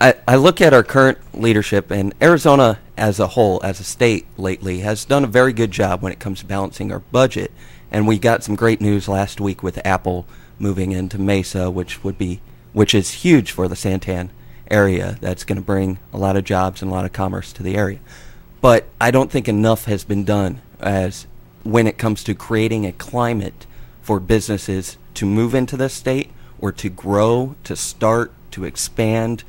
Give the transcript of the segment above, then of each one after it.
I look at our current leadership, and Arizona as a whole, as a state lately, has done a very good job when it comes to balancing our budget. And we got some great news last week with Apple moving into Mesa, which is huge for the Santan area. That's going to bring a lot of jobs and a lot of commerce to the area. But I don't think enough has been done as when it comes to creating a climate for businesses to move into the state or to grow, to start, to expand.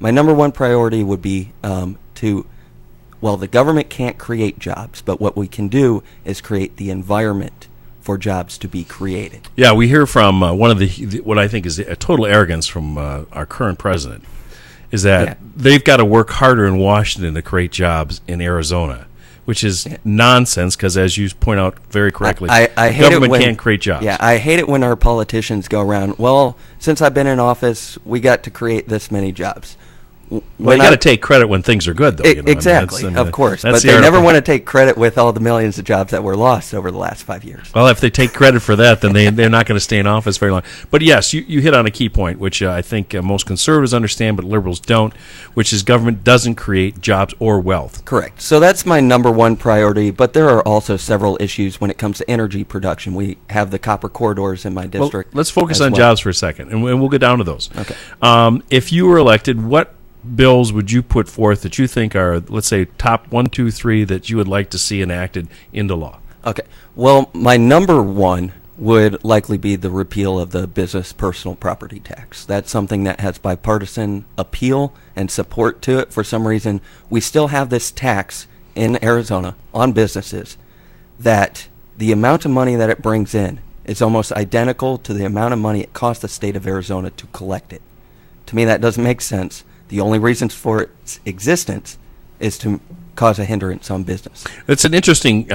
My number one priority would be the government can't create jobs, but what we can do is create the environment for jobs to be created. Yeah, we hear from one of what I think is a total arrogance from our current president, is that they've got to work harder in Washington to create jobs in Arizona, which is nonsense because, as you point out very correctly, I hate government can't create jobs. Yeah, I hate it when our politicians go around, well, since I've been in office, we got to create this many jobs. Well, you got to take credit when things are good, though. Exactly, of course. But they never want to take credit with all the millions of jobs that were lost over the last 5 years. Well, if they take credit for that, then they're not going to stay in office very long. But yes, you hit on a key point, which I think most conservatives understand, but liberals don't, which is government doesn't create jobs or wealth. Correct. So that's my number one priority, but there are also several issues when it comes to energy production. We have the copper corridors in my district. Well, let's focus on jobs for a second, and we'll get down to those. Okay. If you were elected, what bills would you put forth that you think are, let's say, top 1, 2, 3 that you would like to see enacted into law? Okay. Well, my number one would likely be the repeal of the business personal property tax. That's something that has bipartisan appeal and support to it. For some reason, we still have this tax in Arizona on businesses that the amount of money that it brings in is almost identical to the amount of money it costs the state of Arizona to collect it. To me, that doesn't make sense. The only reason for its existence is to cause a hindrance on business. It's an interesting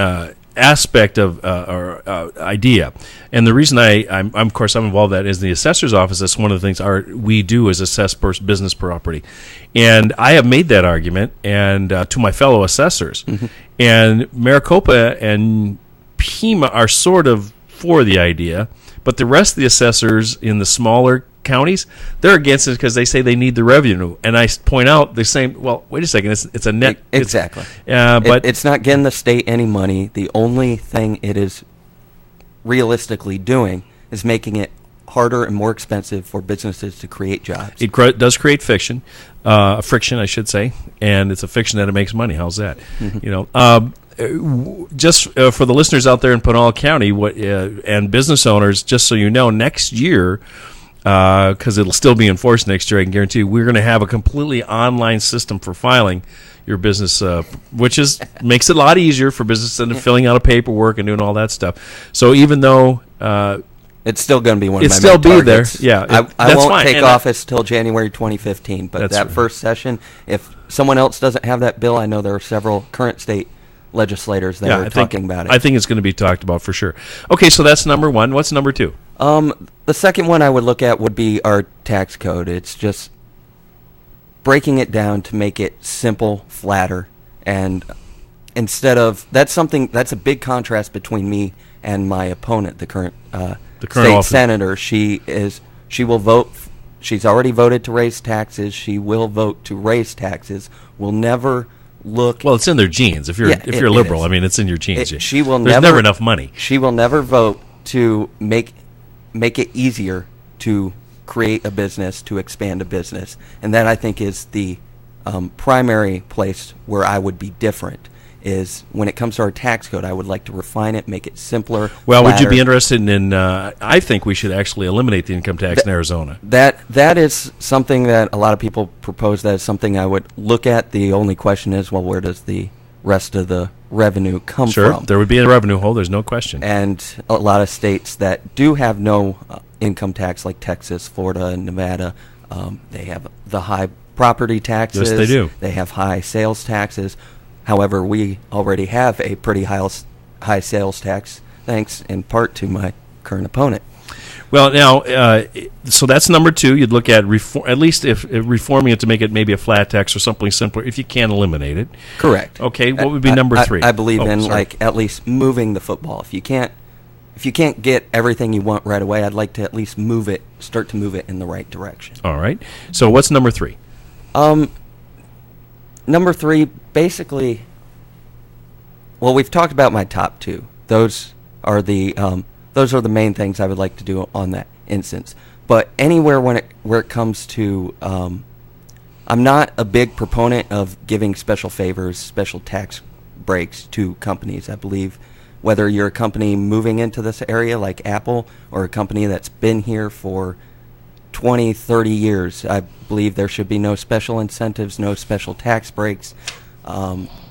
aspect of or idea, and the reason I'm involved in that is the assessor's office. That's one of the things we do is assess business property, and I have made that argument and to my fellow assessors, and Maricopa and Pima are sort of for the idea, but the rest of the assessors in the smaller counties, they're against it because they say they need the revenue. And I point out, they're saying, well, wait a second, it's a net. Exactly. But it's not getting the state any money. The only thing it is realistically doing is making it harder and more expensive for businesses to create jobs. It does create friction, I should say, and it's a fiction that it makes money. How's that? Just for the listeners out there in Pinal County and business owners, just so you know, next year, because it'll still be enforced next year, I can guarantee you, we're going to have a completely online system for filing your business, which makes it a lot easier for business than filling out a paperwork and doing all that stuff. So even though it's still going to be one of my still main targets. There, yeah. I won't take office till January 2015, but that first session, if someone else doesn't have that bill, I know there are several current state legislators that are talking about it. I think it's going to be talked about for sure. Okay, so that's number one. What's number two? The second one I would look at would be our tax code. It's just breaking it down to make it simple, flatter, and instead of that's a big contrast between me and my opponent, the current state senator. She will vote. She's already voted to raise taxes. She will vote to raise taxes. Will never look. Well, it's in their genes. If you're a liberal, I mean, it's in your genes. There's never enough money. She will never vote to make it easier to create a business, to expand a business, and that I think is the primary place where I would be different. Is when it comes to our tax code, I would like to refine it, make it simpler. Well, would you be interested in? I think we should actually eliminate the income tax in Arizona. That is something that a lot of people propose. That is something I would look at. The only question is, well, where does the rest of the revenue come from? Sure, there would be a revenue hole. There's no question. And a lot of states that do have no income tax, like Texas, Florida, and Nevada, they have the high property taxes. Yes, they do. They have high sales taxes. However, we already have a pretty high sales tax, thanks in part to my current opponent. Well, now, so that's number two. You'd look at at least if reforming it to make it maybe a flat tax or something simpler, if you can eliminate it. Correct. Okay, what would be number three? I believe at least moving the football. If you can't get everything you want right away, I'd like to at least start to move it in the right direction. All right. So what's number three? Number three, basically, well, we've talked about my top two. Those are the main things I would like to do on that instance. But anywhere where it comes to, I'm not a big proponent of giving special favors, special tax breaks to companies. I believe whether you're a company moving into this area like Apple or a company that's been here for 20, 30 years, I believe there should be no special incentives, no special tax breaks.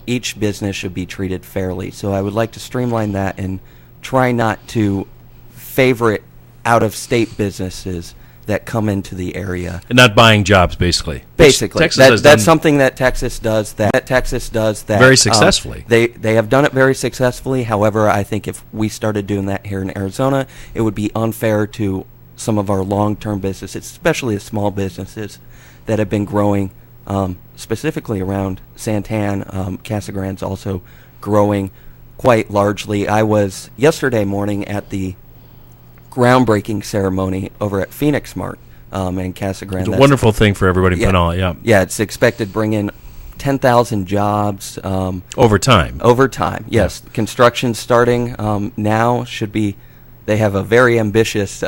Each business should be treated fairly. So I would like to streamline that and try not to favorite out-of-state businesses that come into the area. And not buying jobs, basically. Basically. That's something that Texas does. Very successfully. They have done it very successfully. However, I think if we started doing that here in Arizona, it would be unfair to some of our long-term businesses, especially the small businesses that have been growing, specifically around Santan. Casa Grande's also growing quite largely. I was yesterday morning at the groundbreaking ceremony over at Phoenix Mart in Casa Grande. It's a wonderful thing for everybody to put on, yeah. Yeah, it's expected to bring in 10,000 jobs. Over time. Yes. Yeah. Construction starting now should be, they have a very ambitious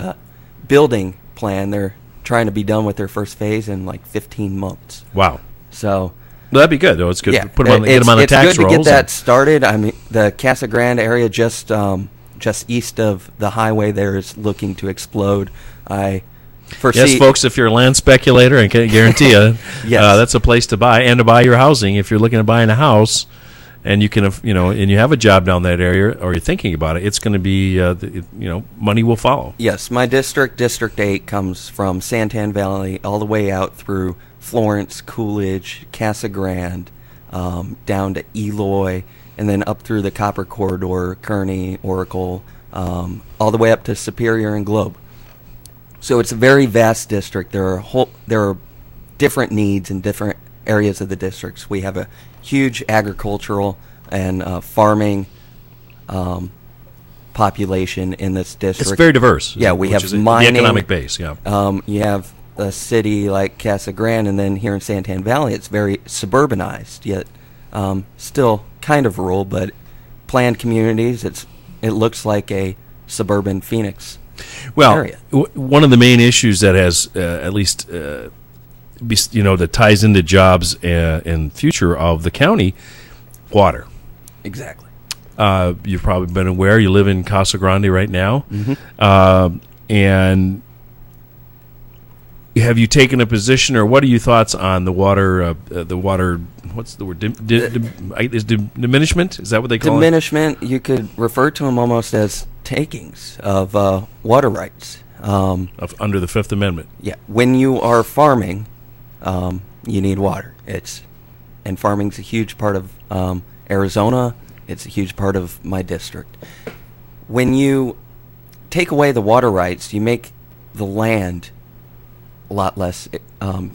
building plan. They're trying to be done with their first phase in like 15 months. Wow. So... Well, that'd be good, though. It's good to get them on the tax rolls. It's good to get that started. I mean, the Casa Grande area just east of the highway there is looking to explode. I foresee... Yes, folks, if you're a land speculator, I can guarantee you, that's a place to buy, and to buy your housing. If you're looking at buying a house, and you can, and you have a job down that area, or you're thinking about it, it's going to be, money will follow. Yes, my district, District 8, comes from Santan Valley all the way out through Florence, Coolidge, Casa Grande, down to Eloy, and then up through the Copper Corridor, Kearney, Oracle, all the way up to Superior and Globe. So it's a very vast district. There are different needs in different areas of the districts. We have a huge agricultural and farming population in this district. It's very diverse. Yeah, we have mining. The economic base, yeah. You have a city like Casa Grande, and then here in Santan Valley, it's very suburbanized, yet still kind of rural, but planned communities. It looks like a suburban Phoenix area. One of the main issues that has at least that ties into jobs and future of the county, water. Exactly. You've probably been aware. You live in Casa Grande right now, and have you taken a position, or what are your thoughts on the water? What's the word? Diminishment? Is that what they call it? Diminishment. You could refer to them almost as takings of water rights. Under the Fifth Amendment. Yeah. When you are farming, you need water. And farming's a huge part of Arizona. It's a huge part of my district. When you take away the water rights, you make the land a lot less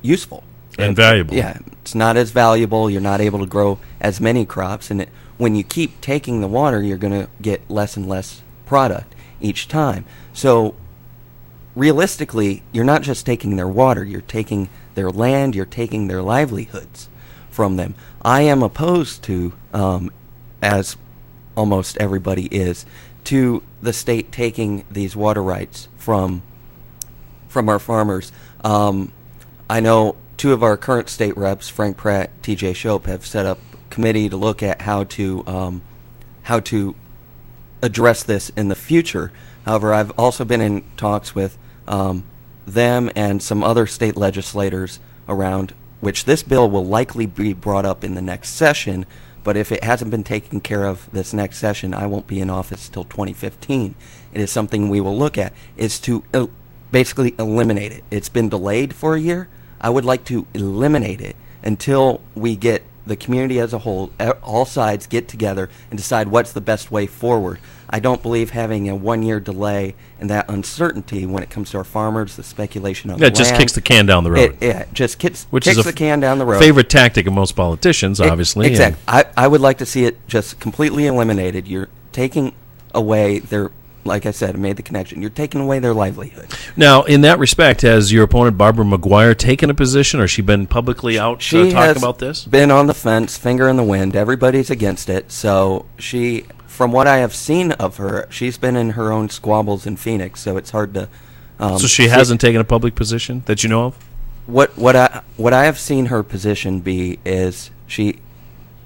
useful and valuable. Yeah, it's not as valuable. You're not able to grow as many crops, and when you keep taking the water, you're going to get less and less product each time. So realistically, you're not just taking their water, you're taking their land, you're taking their livelihoods from them. I am opposed to, as almost everybody is, to the state taking these water rights from our farmers. I know two of our current state reps, Frank Pratt, T.J. Shope, have set up a committee to look at how to address this in the future. However, I've also been in talks with them and some other state legislators around which this bill will likely be brought up in the next session, but if it hasn't been taken care of this next session, I won't be in office till 2015. It is something we will look at, is to basically eliminate it. It's been delayed for a year. I would like to eliminate it until we get the community as a whole, all sides get together and decide what's the best way forward. I don't believe having a 1-year delay and that uncertainty when it comes to our farmers, the speculation of land. It just kicks the can down the road. It just kicks the can down the road. Favorite tactic of most politicians, obviously. Exactly. I would like to see it just completely eliminated. You're taking away their like I said, I made the connection. You're taking away their livelihood. Now, in that respect, has your opponent, Barbara McGuire, taken a position, or has she been publicly out talking about this? Been on the fence, finger in the wind. Everybody's against it. So from what I have seen of her, she's been in her own squabbles in Phoenix, so it's hard to... so she hasn't taken a public position that you know of? What I have seen her position be is she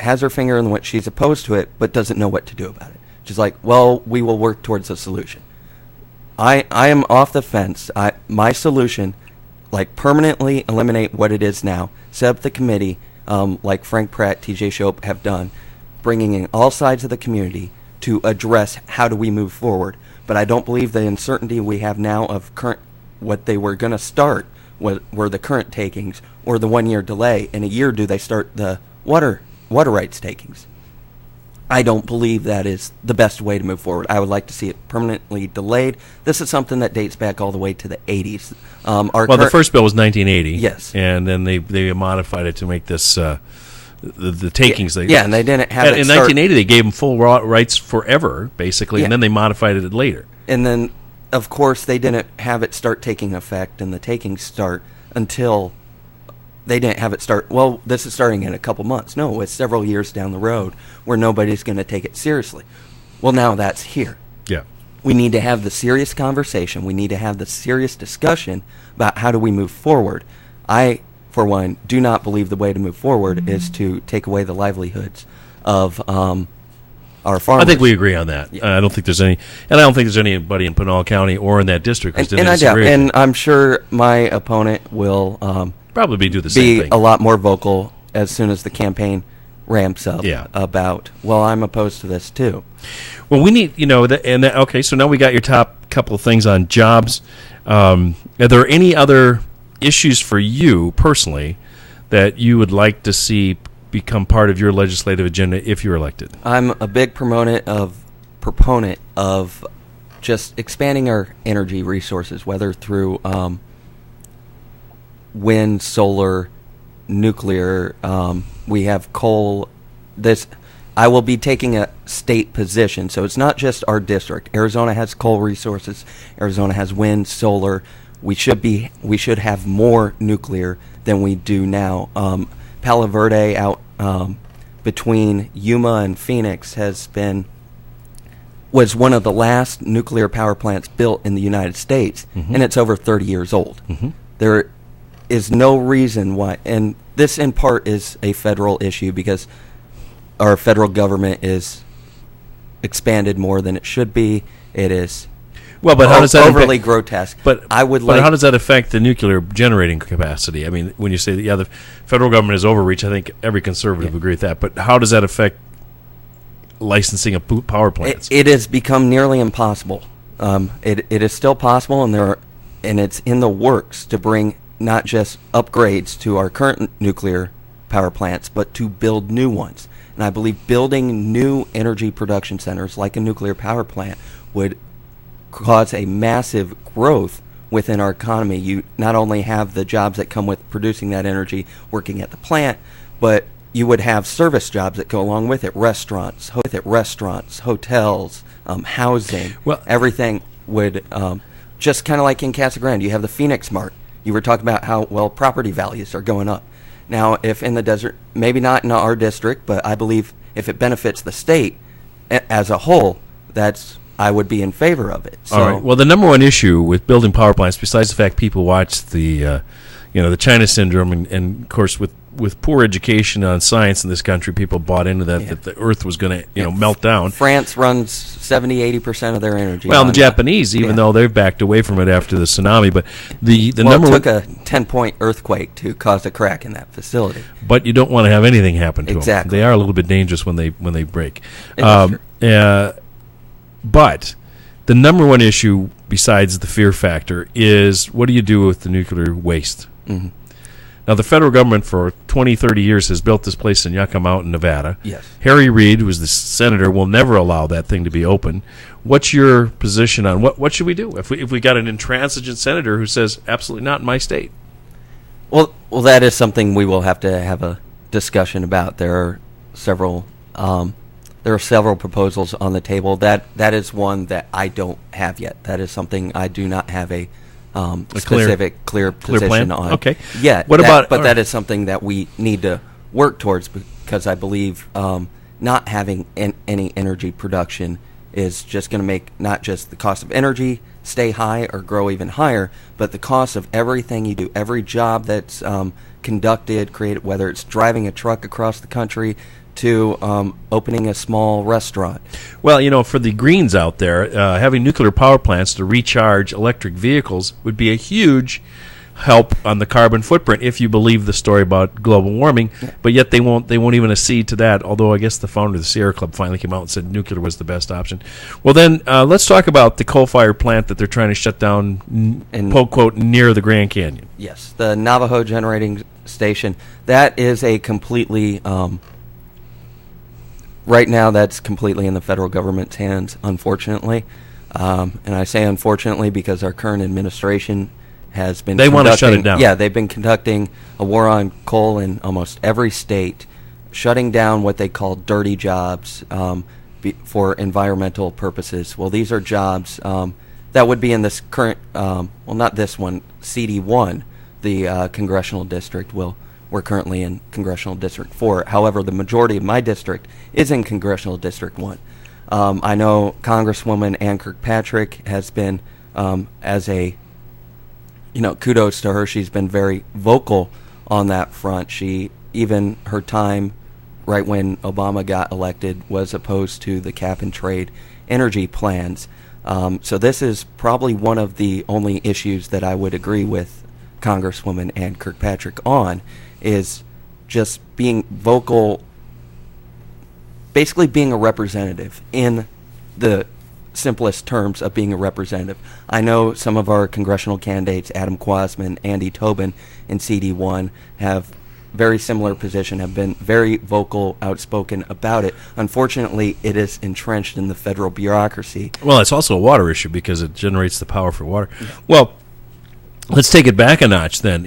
has her finger in the wind. She's opposed to it, but doesn't know what to do about it. She's like, well, we will work towards a solution. I am off the fence. My solution, like permanently eliminate what it is now, set up the committee, like Frank Pratt, TJ Shope have done, bringing in all sides of the community to address how do we move forward. But I don't believe the uncertainty we have now of what they were going to start were the current takings or the 1 year delay. In a year, do they start the water rights takings? I don't believe that is the best way to move forward. I would like to see it permanently delayed. This is something that dates back all the way to the 80s. The first bill was 1980. Yes. And then they modified it to make this the takings. Yeah, and they didn't have it in 1980, they gave them full rights forever, basically, and then they modified it later. And then, of course, they didn't have it start taking effect and the takings start until... They didn't have it start, well, this is starting in a couple months. No, it's several years down the road where nobody's going to take it seriously. Well, now that's here. Yeah. We need to have the serious conversation. We need to have the serious discussion about how do we move forward. I, for one, do not believe the way to move forward is to take away the livelihoods of our farmers. I think we agree on that. Yeah. I don't think there's anybody in Pinal County or in that district who's going to disagree. And I'm sure my opponent will... probably do the same thing. Be a lot more vocal as soon as the campaign ramps up about, well, I'm opposed to this too. Well, we need, okay, so now we got your top couple of things on jobs. Are there any other issues for you personally that you would like to see become part of your legislative agenda if you're elected? I'm a big proponent of just expanding our energy resources, whether through... wind, solar, nuclear, we have coal. I will be taking a state position, so it's not just our district. Arizona has coal resources. Arizona has wind, solar. We should have more nuclear than we do now. Palo Verde out between Yuma and Phoenix was one of the last nuclear power plants built in the United States, and it's over 30 years old. There is no reason why, and this in part is a federal issue because our federal government is expanded more than it should be. It is but how does that overly grotesque. But how does that affect the nuclear generating capacity? I mean, when you say that, the federal government is overreach, I think every conservative would agree with that. But how does that affect licensing of power plants? It has become nearly impossible. It is still possible, and it's in the works to bring not just upgrades to our current nuclear power plants, but to build new ones. And I believe building new energy production centers like a nuclear power plant would cause a massive growth within our economy. You not only have the jobs that come with producing that energy working at the plant, but you would have service jobs that go along with it, restaurants, hotels, housing, everything would, just kind of like in Casa Grande, you have the Phoenix Mart. You were talking about how, property values are going up. Now, if in the desert, maybe not in our district, but I believe if it benefits the state as a whole, I would be in favor of it. So, all right. Well, the number one issue with building power plants, besides the fact people watch the China syndrome, and of course with poor education on science in this country, people bought into that the Earth was going to melt down. France runs 70-80% of their energy. Well, the Japanese, even though they've backed away from it after the tsunami, but the number it took a 10-point earthquake to cause a crack in that facility. But you don't want to have anything happen to them. Exactly. They are a little bit dangerous when they break. But the number one issue, besides the fear factor, is what do you do with the nuclear waste? Mm-hmm. Now, the federal government for 20, 30 years has built this place in Yucca Mountain, Nevada. Yes. Harry Reid, who was the senator, will never allow that thing to be open. What's your position on what should we do if we got an intransigent senator who says, absolutely not in my state? Well, that is something we will have to have a discussion about. There are several there are several proposals on the table. That is one that I don't have yet. That is something I do not have a specific, clear position plan? on. Okay. Yeah. What about? But that is something that we need to work towards, because I believe not having any energy production is just going to make not just the cost of energy stay high or grow even higher, but the cost of everything you do, every job that's conducted, created, whether it's driving a truck across the country to opening a small restaurant. Well, for the Greens out there, having nuclear power plants to recharge electric vehicles would be a huge help on the carbon footprint, if you believe the story about global warming. Yeah. But yet they won't even accede to that, although I guess the founder of the Sierra Club finally came out and said nuclear was the best option. Well, then let's talk about the coal-fired plant that they're trying to shut down, quote, near the Grand Canyon. Yes, the Navajo Generating Station. That is a completely... right now, that's completely in the federal government's hands, unfortunately. And I say unfortunately because our current administration has been... They want to shut it down. Yeah, they've been conducting a war on coal in almost every state, shutting down what they call dirty jobs for environmental purposes. Well, these are jobs that would be in this current... well, not this one, CD1, the congressional district. We're currently in Congressional District 4. However, the majority of my district is in Congressional District 1. I know Congresswoman Ann Kirkpatrick has been, kudos to her. She's been very vocal on that front. Even her time right when Obama got elected was opposed to the cap-and-trade energy plans. So this is probably one of the only issues that I would agree with Congresswoman Ann Kirkpatrick on, is just being vocal, basically being a representative in the simplest terms of being a representative. I know some of our congressional candidates, Adam Quasman, Andy Tobin in CD1, have very similar position, have been very vocal, outspoken about it. Unfortunately, it is entrenched in the federal bureaucracy. Well, it's also a water issue because it generates the power for water. Yeah. Well, let's take it back a notch then.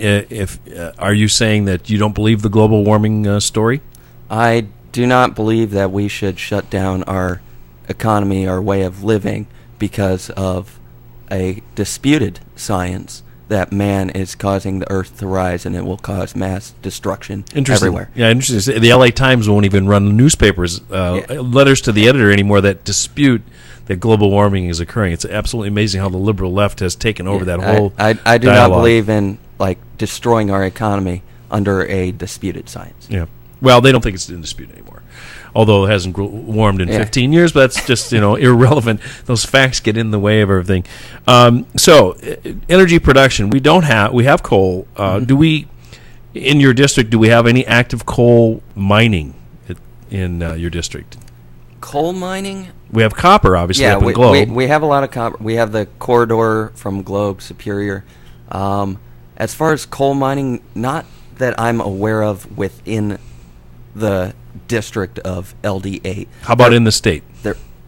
Are you saying that you don't believe the global warming story? I do not believe that we should shut down our economy, our way of living, because of a disputed science that man is causing the earth to rise and it will cause mass destruction everywhere. Yeah, interesting. The LA Times won't even run newspapers, letters to the editor anymore that dispute that global warming is occurring. It's absolutely amazing how the liberal left has taken over that whole I do dialogue. Not believe in destroying our economy under a disputed science. Yeah. Well, they don't think it's in dispute anymore, although it hasn't warmed in 15 years, but that's just irrelevant. Those facts get in the way of everything. So, energy production. We have coal. Do we, in your district, do we have any active coal mining in your district? Coal mining? We have copper, obviously, up in Globe. We have a lot of copper. We have the corridor from Globe, Superior. As far as coal mining, not that I'm aware of within the district of LD8. How about in the state?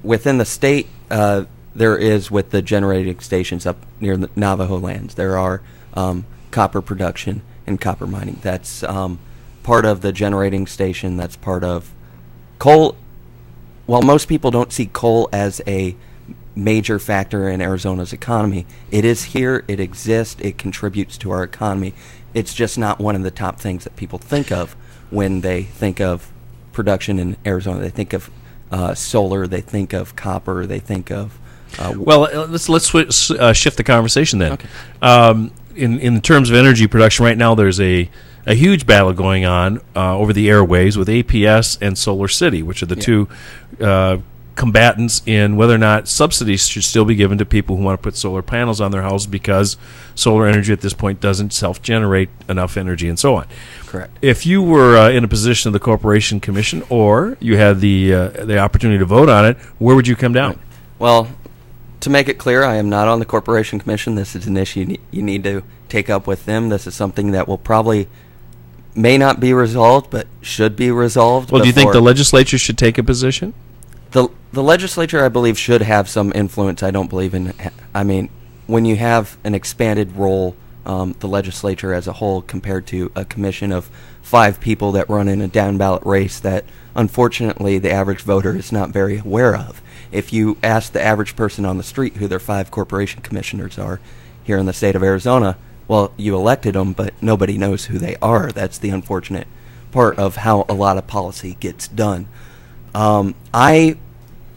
Within the state, there is with the generating stations up near the Navajo lands. There are copper production and copper mining. That's part of the generating station. That's part of coal. While most people don't see coal as a major factor in Arizona's economy, it is here, it exists, it contributes to our economy. It's just not one of the top things that people think of when they think of production in Arizona. They think of solar, they think of copper, they think of... let's shift the conversation then. Okay. In terms of energy production, right now there's a huge battle going on over the airways with APS and Solar City, which are the two combatants in whether or not subsidies should still be given to people who want to put solar panels on their house, because solar energy at this point doesn't self-generate enough energy and so on. Correct. If you were in a position of the Corporation Commission, or you had the opportunity to vote on it, where would you come down? Right. Well, to make it clear, I am not on the Corporation Commission. This is an issue you need to take up with them. This is something that may not be resolved, but should be resolved. Well, do you think the legislature should take a position? The legislature, I believe, should have some influence. I don't believe in... when you have an expanded role the legislature as a whole compared to a commission of 5 people that run in a down-ballot race that, unfortunately, the average voter is not very aware of. If you ask the average person on the street who their 5 corporation commissioners are here in the state of Arizona, well, you elected them, but nobody knows who they are. That's the unfortunate part of how a lot of policy gets done.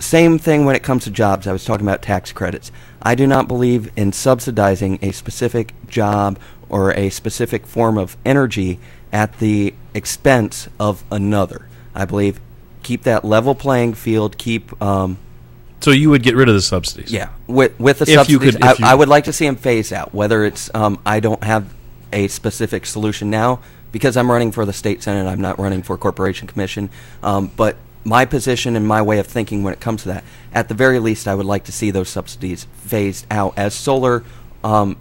Same thing when it comes to jobs. I was talking about tax credits. I do not believe in subsidizing a specific job or a specific form of energy at the expense of another. I believe keep that level playing field, So you would get rid of the subsidies? Yeah. With the subsidies, I would like to see them phase out. Whether it's, I don't have a specific solution now because I'm running for the state senate. I'm not running for corporation commission. But my position and my way of thinking when it comes to that, at the very least, I would like to see those subsidies phased out as solar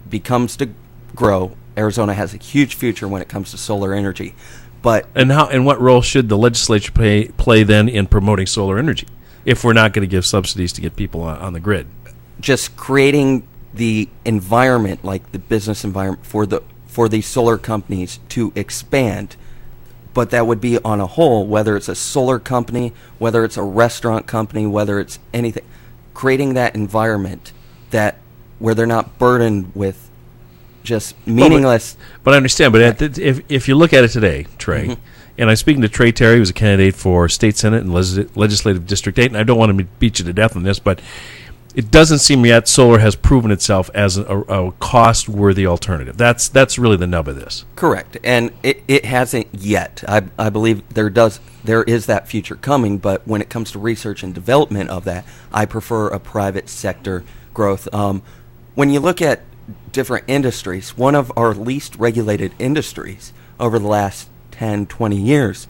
becomes to grow. Arizona has a huge future when it comes to solar energy. And what role should the legislature play then in promoting solar energy if we're not going to give subsidies to get people on the grid? Just creating the environment, like the business environment for these solar companies to expand. But that would be on a whole, whether it's a solar company, whether it's a restaurant company, whether it's anything, creating that environment where they're not burdened with just meaningless. But I understand. But if you look at it today, Trey, and I'm speaking to Trey Terry, who's a candidate for state senate and legislative district 8, and I don't want to beat you to death on this, but it doesn't seem yet solar has proven itself as a cost-worthy alternative. That's really the nub of this. Correct, and it hasn't yet. I believe there is that future coming, but when it comes to research and development of that, I prefer a private sector growth. When you look at different industries, one of our least regulated industries over the last 10, 20 years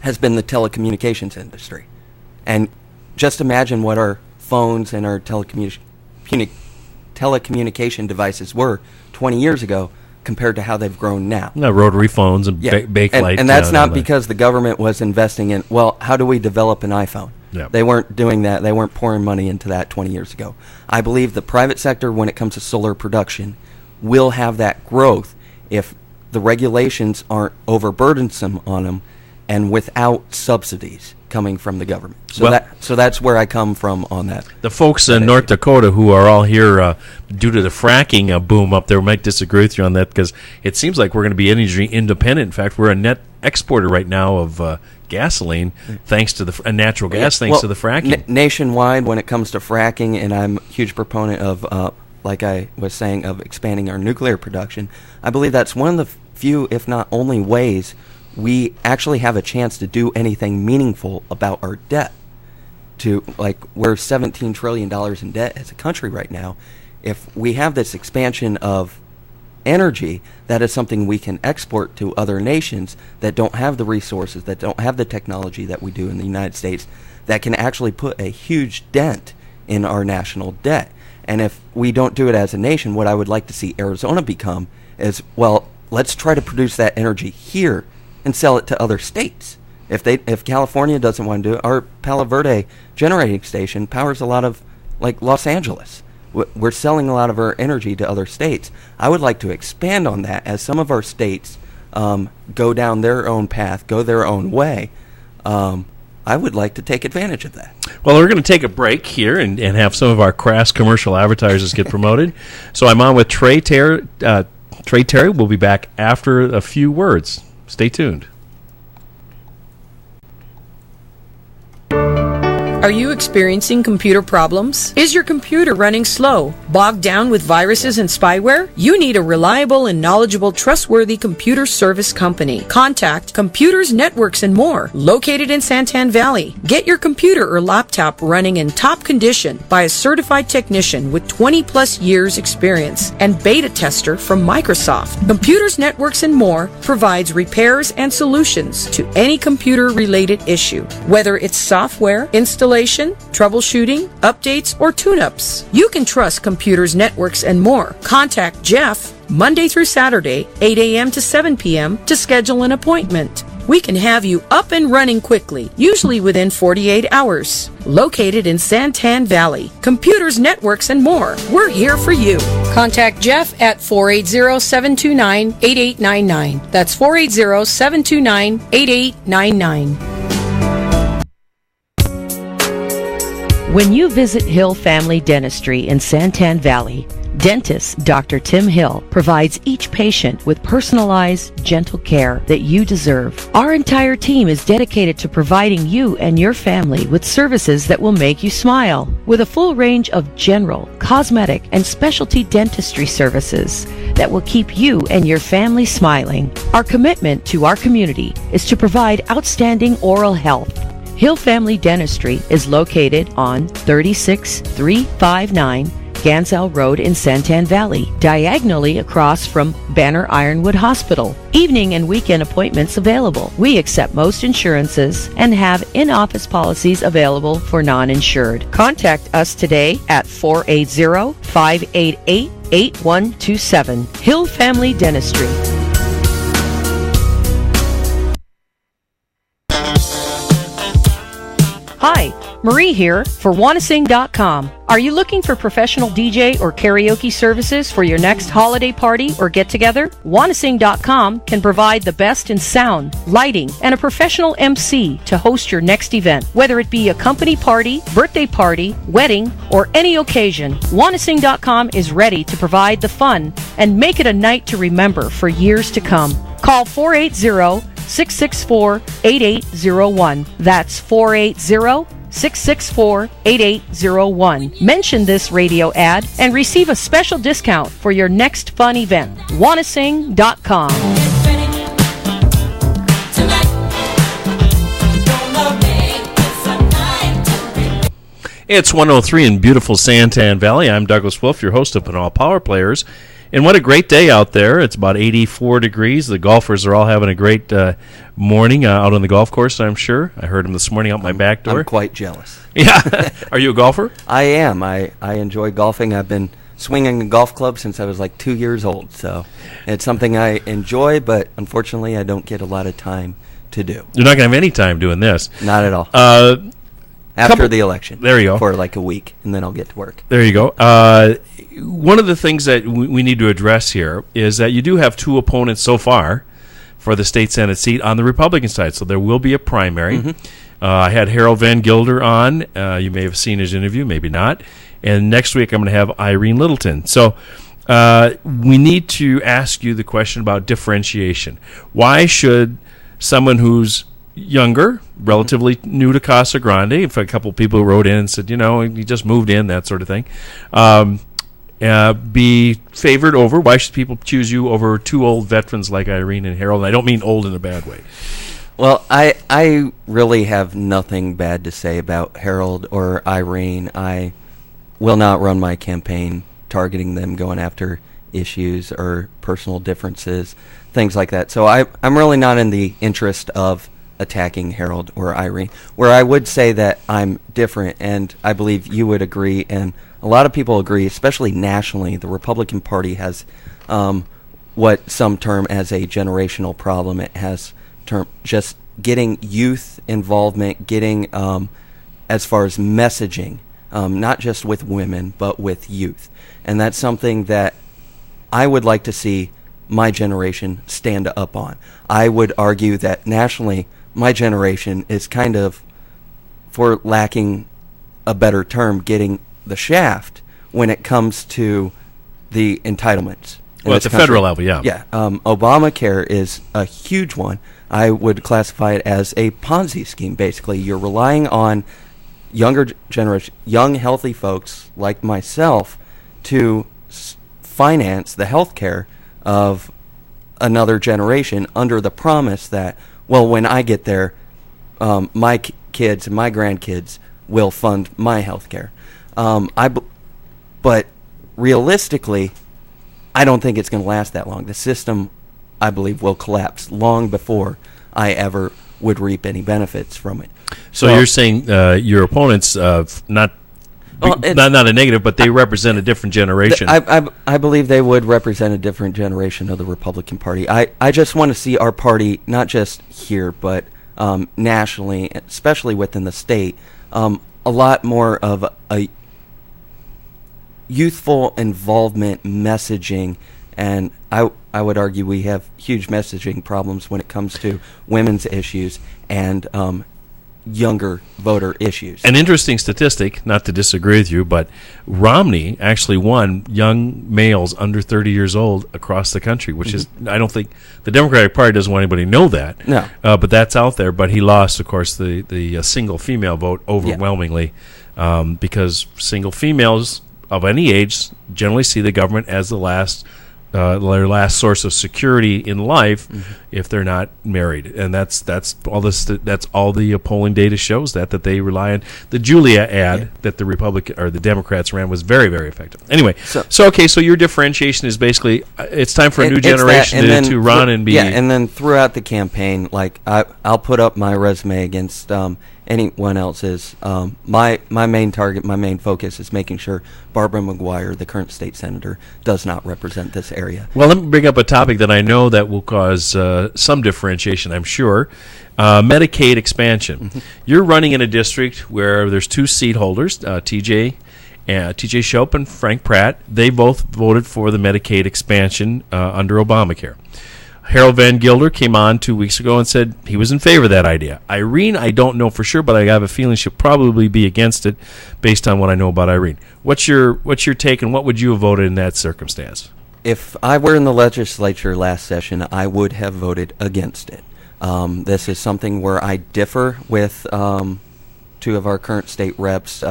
has been the telecommunications industry. And just imagine what our phones and our telecommunication devices were 20 years ago compared to how they've grown now. No, rotary phones and bakelite. And that's not because the government was investing in, how do we develop an iPhone? Yeah. They weren't doing that. They weren't pouring money into that 20 years ago. I believe the private sector, when it comes to solar production, will have that growth if the regulations aren't overburdensome on them and without subsidies coming from the government. So that's where I come from on that. The folks in North Dakota who are all here due to the fracking boom up there might disagree with you on that because it seems like we're going to be energy independent. In fact, we're a net exporter right now of gasoline thanks to the natural gas thanks to the fracking. Nationwide, when it comes to fracking, and I'm a huge proponent of, like I was saying, of expanding our nuclear production, I believe that's one of the few, if not only, ways we actually have a chance to do anything meaningful about our debt. We're $17 trillion in debt as a country right now. If we have this expansion of energy, that is something we can export to other nations that don't have the resources, that don't have the technology that we do in the United States, that can actually put a huge dent in our national debt. And if we don't do it as a nation, what I would like to see Arizona become is, let's try to produce that energy here and sell it to other states. If California doesn't want to do it, our Palo Verde generating station powers a lot of, Los Angeles. We're selling a lot of our energy to other states. I would like to expand on that as some of our states go down their own path, go their own way. I would like to take advantage of that. Well, we're going to take a break here and have some of our crass commercial advertisers get promoted. So I'm on with Trey Terry. Trey Terry will be back after a few words. Stay tuned. Are you experiencing computer problems? Is your computer running slow, bogged down with viruses and spyware? You need a reliable and knowledgeable, trustworthy computer service company. Contact Computers, Networks, and More, located in Santan Valley. Get your computer or laptop running in top condition by a certified technician with 20-plus years experience and beta tester from Microsoft. Computers, Networks, and More provides repairs and solutions to any computer-related issue, whether it's software, installation, troubleshooting, updates, or tune-ups. You can trust Computers, Networks, and More. Contact Jeff Monday through Saturday, 8 a.m. to 7 p.m. to schedule an appointment. We can have you up and running quickly, usually within 48 hours. Located in Santan Valley. Computers, Networks, and More. We're here for you. Contact Jeff at 480-729-8899. That's 480-729-8899. When you visit Hill Family Dentistry in Santan Valley, dentist Dr. Tim Hill provides each patient with personalized, gentle care that you deserve. Our entire team is dedicated to providing you and your family with services that will make you smile. With a full range of general, cosmetic, and specialty dentistry services that will keep you and your family smiling. Our commitment to our community is to provide outstanding oral health. Hill Family Dentistry is located on 36359 Gansell Road in Santan Valley, diagonally across from Banner Ironwood Hospital. Evening and weekend appointments available. We accept most insurances and have in-office policies available for non-insured. Contact us today at 480-588-8127. Hill Family Dentistry. Hi, Marie here for wannasing.com. Are you looking for professional DJ or karaoke services for your next holiday party or get-together? wannasing.com can provide the best in sound, lighting, and a professional MC to host your next event. Whether it be a company party, birthday party, wedding, or any occasion, wannasing.com is ready to provide the fun and make it a night to remember for years to come. Call 480-664-8801. That's 480-664-8801. Mention this radio ad and receive a special discount for your next fun event. wannasing.com. It's 103 in beautiful Santan Valley. I'm Douglas Wolf, your host of Pinal Power Players. And what a great day out there. It's about 84 degrees. The golfers are all having a great morning out on the golf course, I'm sure. I heard them this morning out my back door. I'm quite jealous. Yeah. Are you a golfer? I am. I enjoy golfing. I've been swinging a golf club since I was like 2 years old. So it's something I enjoy, but unfortunately I don't get a lot of time to do. You're not going to have any time doing this. Not at all. After the election. There you go. For like a week, and then I'll get to work. There you go. One of the things that we need to address here is that you do have two opponents so far for the state Senate seat on the Republican side. So there will be a primary. Mm-hmm. I had Harold Van Gilder on. You may have seen his interview, maybe not. And next week I'm going to have Irene Littleton. So we need to ask you the question about differentiation. Why should someone who's younger, relatively new to Casa Grande, if a couple people wrote in and said, he just moved in, that sort of thing, be favored over? Why should people choose you over two old veterans like Irene and Harold? And I don't mean old in a bad way. Well, I really have nothing bad to say about Harold or Irene. I will not run my campaign targeting them, going after issues or personal differences, things like that. So I'm really not in the interest of attacking Harold or Irene. Where I would say that I'm different, and I believe you would agree, and a lot of people agree, especially nationally, the Republican Party has what some term as a generational problem. It has just getting youth involvement, getting as far as messaging, not just with women, but with youth. And that's something that I would like to see my generation stand up on. I would argue that nationally, my generation is kind of, for lacking a better term, getting the shaft when it comes to the entitlements. Well, at the federal level, yeah. Yeah. Obamacare is a huge one. I would classify it as a Ponzi scheme, basically. You're relying on younger generation, young, healthy folks like myself to finance the health care of another generation under the promise that, well, when I get there, my kids and my grandkids will fund my health care. But realistically, I don't think it's going to last that long. The system, I believe, will collapse long before I ever would reap any benefits from it. So you're saying your opponents, not a negative, but they represent a different generation. I believe they would represent a different generation of the Republican Party. I just want to see our party, not just here, but nationally, especially within the state, a lot more of youthful involvement messaging, and I would argue we have huge messaging problems when it comes to women's issues and younger voter issues. An interesting statistic, not to disagree with you, but Romney actually won young males under 30 years old across the country, which is, I don't think, the Democratic Party doesn't want anybody to know that. No. But that's out there. But he lost, of course, the single female vote overwhelmingly, because single females of any age generally see the government as their last source of security in life if they're not married, and that's all this. That's all the polling data shows that they rely on. The Julia ad that the Republican or the Democrats ran was very, very effective. Anyway, so your differentiation is basically it's time for a new generation to run and be. Yeah, and then throughout the campaign, like I'll put up my resume against anyone else's. My main target, my main focus is making sure Barbara McGuire, the current state senator, does not represent this area. Well, let me bring up a topic that I know that will cause some differentiation, I'm sure. Medicaid expansion. You're running in a district where there's two seat holders, TJ Shope and Frank Pratt. They both voted for the Medicaid expansion under Obamacare. Harold Van Gilder came on 2 weeks ago and said he was in favor of that idea. Irene, I don't know for sure, but I have a feeling she'll probably be against it based on what I know about Irene. What's your take, and what would you have voted in that circumstance? If I were in the legislature last session, I would have voted against it. This is something where I differ with two of our current state reps,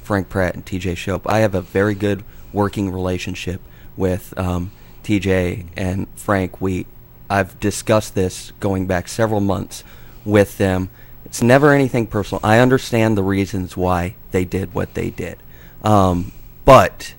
Frank Pratt and TJ Shope. I have a very good working relationship with TJ and Frank. I've discussed this going back several months with them. It's never anything personal. I understand the reasons why they did what they did. But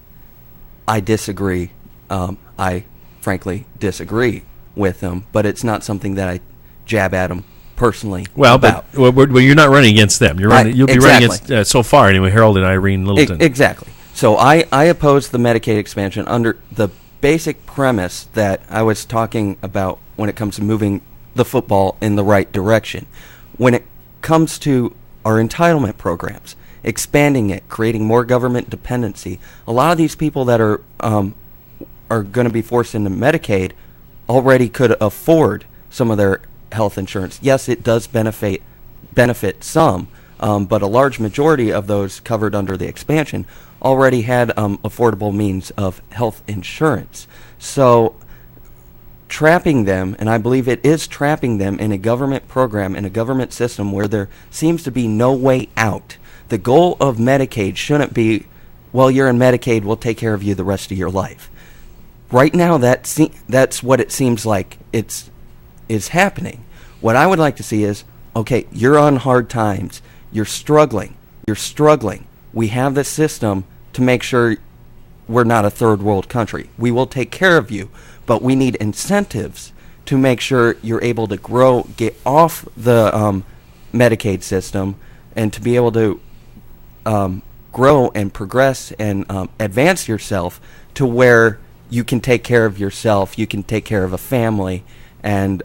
I disagree. I frankly disagree with them, but it's not something that I jab at them personally about. But you're not running against them. You'll be running against, so far anyway, Harold and Irene Littleton. Exactly. So I oppose the Medicaid expansion under the basic premise that I was talking about when it comes to moving the football in the right direction. When it comes to our entitlement programs, expanding it, creating more government dependency, a lot of these people that are going to be forced into Medicaid already could afford some of their health insurance. Yes, it does benefit some, but a large majority of those covered under the expansion already had affordable means of health insurance. So trapping them, and I believe it is trapping them in a government program, in a government system where there seems to be no way out. The goal of Medicaid shouldn't be, well, you're in Medicaid, we'll take care of you the rest of your life. Right now, that's what it seems like is happening. What I would like to see is, okay, you're on hard times, you're struggling. We have this system to make sure we're not a third world country. We will take care of you, but we need incentives to make sure you're able to grow, get off the Medicaid system, and to be able to grow and progress and advance yourself to where you can take care of yourself, you can take care of a family, and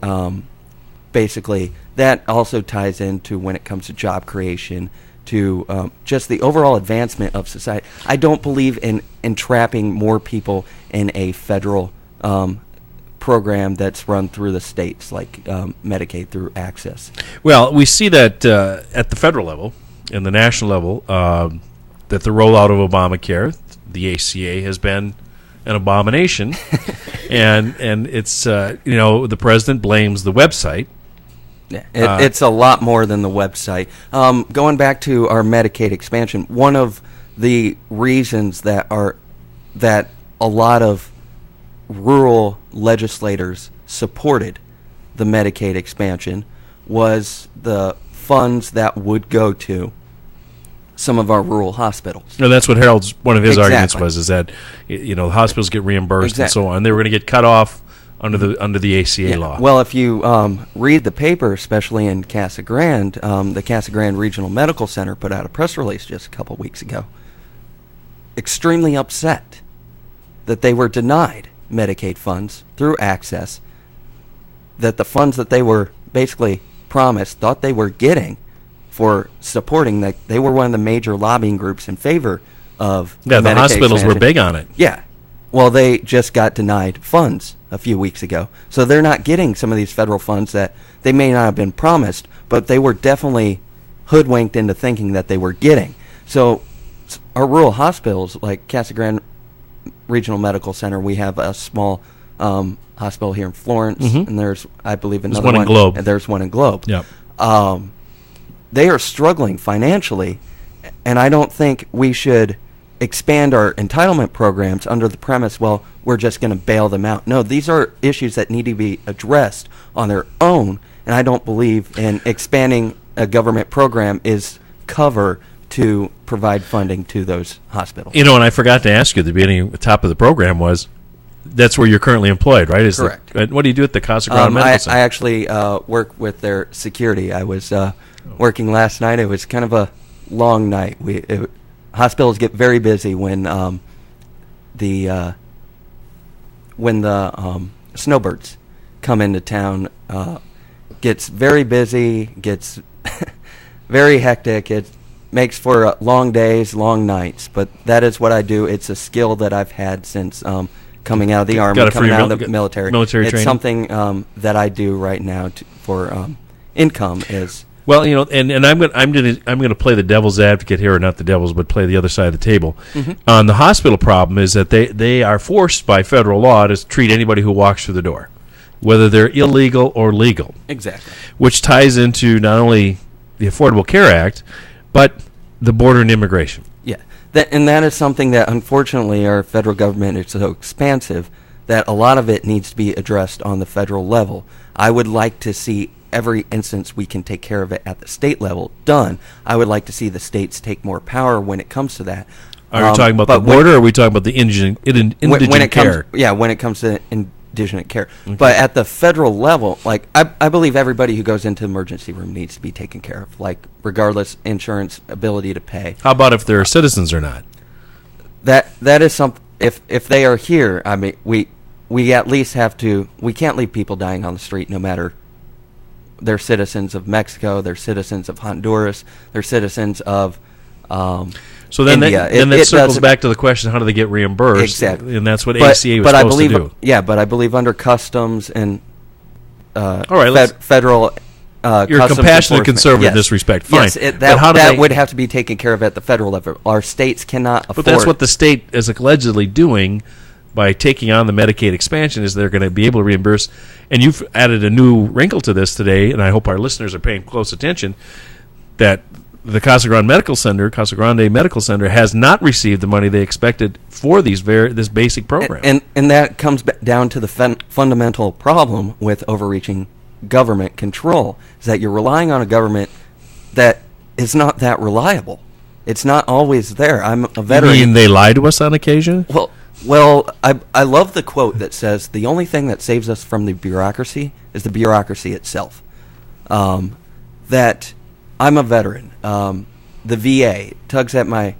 basically that also ties into when it comes to job creation, to just the overall advancement of society. I don't believe in entrapping more people in a federal program that's run through the states, like Medicaid through Access. Well, we see that at the federal level and the national level, that the rollout of Obamacare, the ACA, has been an abomination, and it's the president blames the website. It's a lot more than the website. Going back to our Medicaid expansion, one of the reasons that a lot of rural legislators supported the Medicaid expansion was the funds that would go to some of our rural hospitals. No, that's what one of his arguments was, is that hospitals get reimbursed and so on. They were going to get cut off under the ACA law. Well, if you read the paper, especially in Casa Grande, the Casa Grande Regional Medical Center put out a press release just a couple weeks ago, extremely upset that they were denied Medicaid funds through Access, that the funds that they were basically promised, thought they were getting for supporting, that they were one of the major lobbying groups in favor of the Medicaid hospitals were expansion. big on it. Yeah. Well, they just got denied funds a few weeks ago. So they're not getting some of these federal funds that they may not have been promised, but they were definitely hoodwinked into thinking that they were getting. So our rural hospitals, like Casa Grande Regional Medical Center, we have a small hospital here in Florence, and there's, I believe, another one in Globe. And there's one in Globe. Yep. They are struggling financially, and I don't think we should expand our entitlement programs under the premise, well, we're just going to bail them out. No, these are issues that need to be addressed on their own, and I don't believe in expanding a government program is cover to provide funding to those hospitals. And I forgot to ask you at the beginning, the top of the program was, that's where you're currently employed, right? Correct. What do you do at the Casa Grande Medical Center? I actually work with their security. I was working last night. It was kind of a long night. Hospitals get very busy when the snowbirds come into town. Gets very busy, gets very hectic. It makes for long days, long nights. But that is what I do. It's a skill that I've had since coming out of the Army, coming out of the military. It's training. Something that I do right now for income is. Well, and I'm going to play the devil's advocate here, or not the devil's, but play the other side of the table. On the hospital problem is that they are forced by federal law to treat anybody who walks through the door, whether they're illegal or legal. Exactly. Which ties into not only the Affordable Care Act, but the border and immigration. Yeah, and that is something that unfortunately our federal government is so expansive that a lot of it needs to be addressed on the federal level. I would like to see every instance we can take care of it at the state level done. I would like to see the states take more power when it comes to that. Are we talking about the border, or are we talking about the indigent care? When it comes to indigent care. Okay. But at the federal level, like I believe everybody who goes into the emergency room needs to be taken care of, like regardless insurance ability to pay. How about if they're citizens or not? That is something. If they are here, I mean, we at least have to. We can't leave people dying on the street, no matter. They're citizens of Mexico. They're citizens of Honduras. They're citizens of so then India. That circles back to the question: how do they get reimbursed? Exactly, and that's what ACA was supposed to do. Yeah, but I believe under customs and all right, federal. You're compassionate conservative in this respect. Fine, yes, that would have to be taken care of at the federal level. Our states cannot afford. But that's what the state is allegedly doing. By taking on the Medicaid expansion, is they're going to be able to reimburse. And you've added a new wrinkle to this today, and I hope our listeners are paying close attention, that the Casa Grande Medical Center has not received the money they expected for this basic program. And that comes down to the fundamental problem with overreaching government control, is that you're relying on a government that is not that reliable. It's not always there. I'm a veteran. You mean they lie to us on occasion? Well, I love the quote that says, the only thing that saves us from the bureaucracy is the bureaucracy itself. That I'm a veteran. The VA tugs at my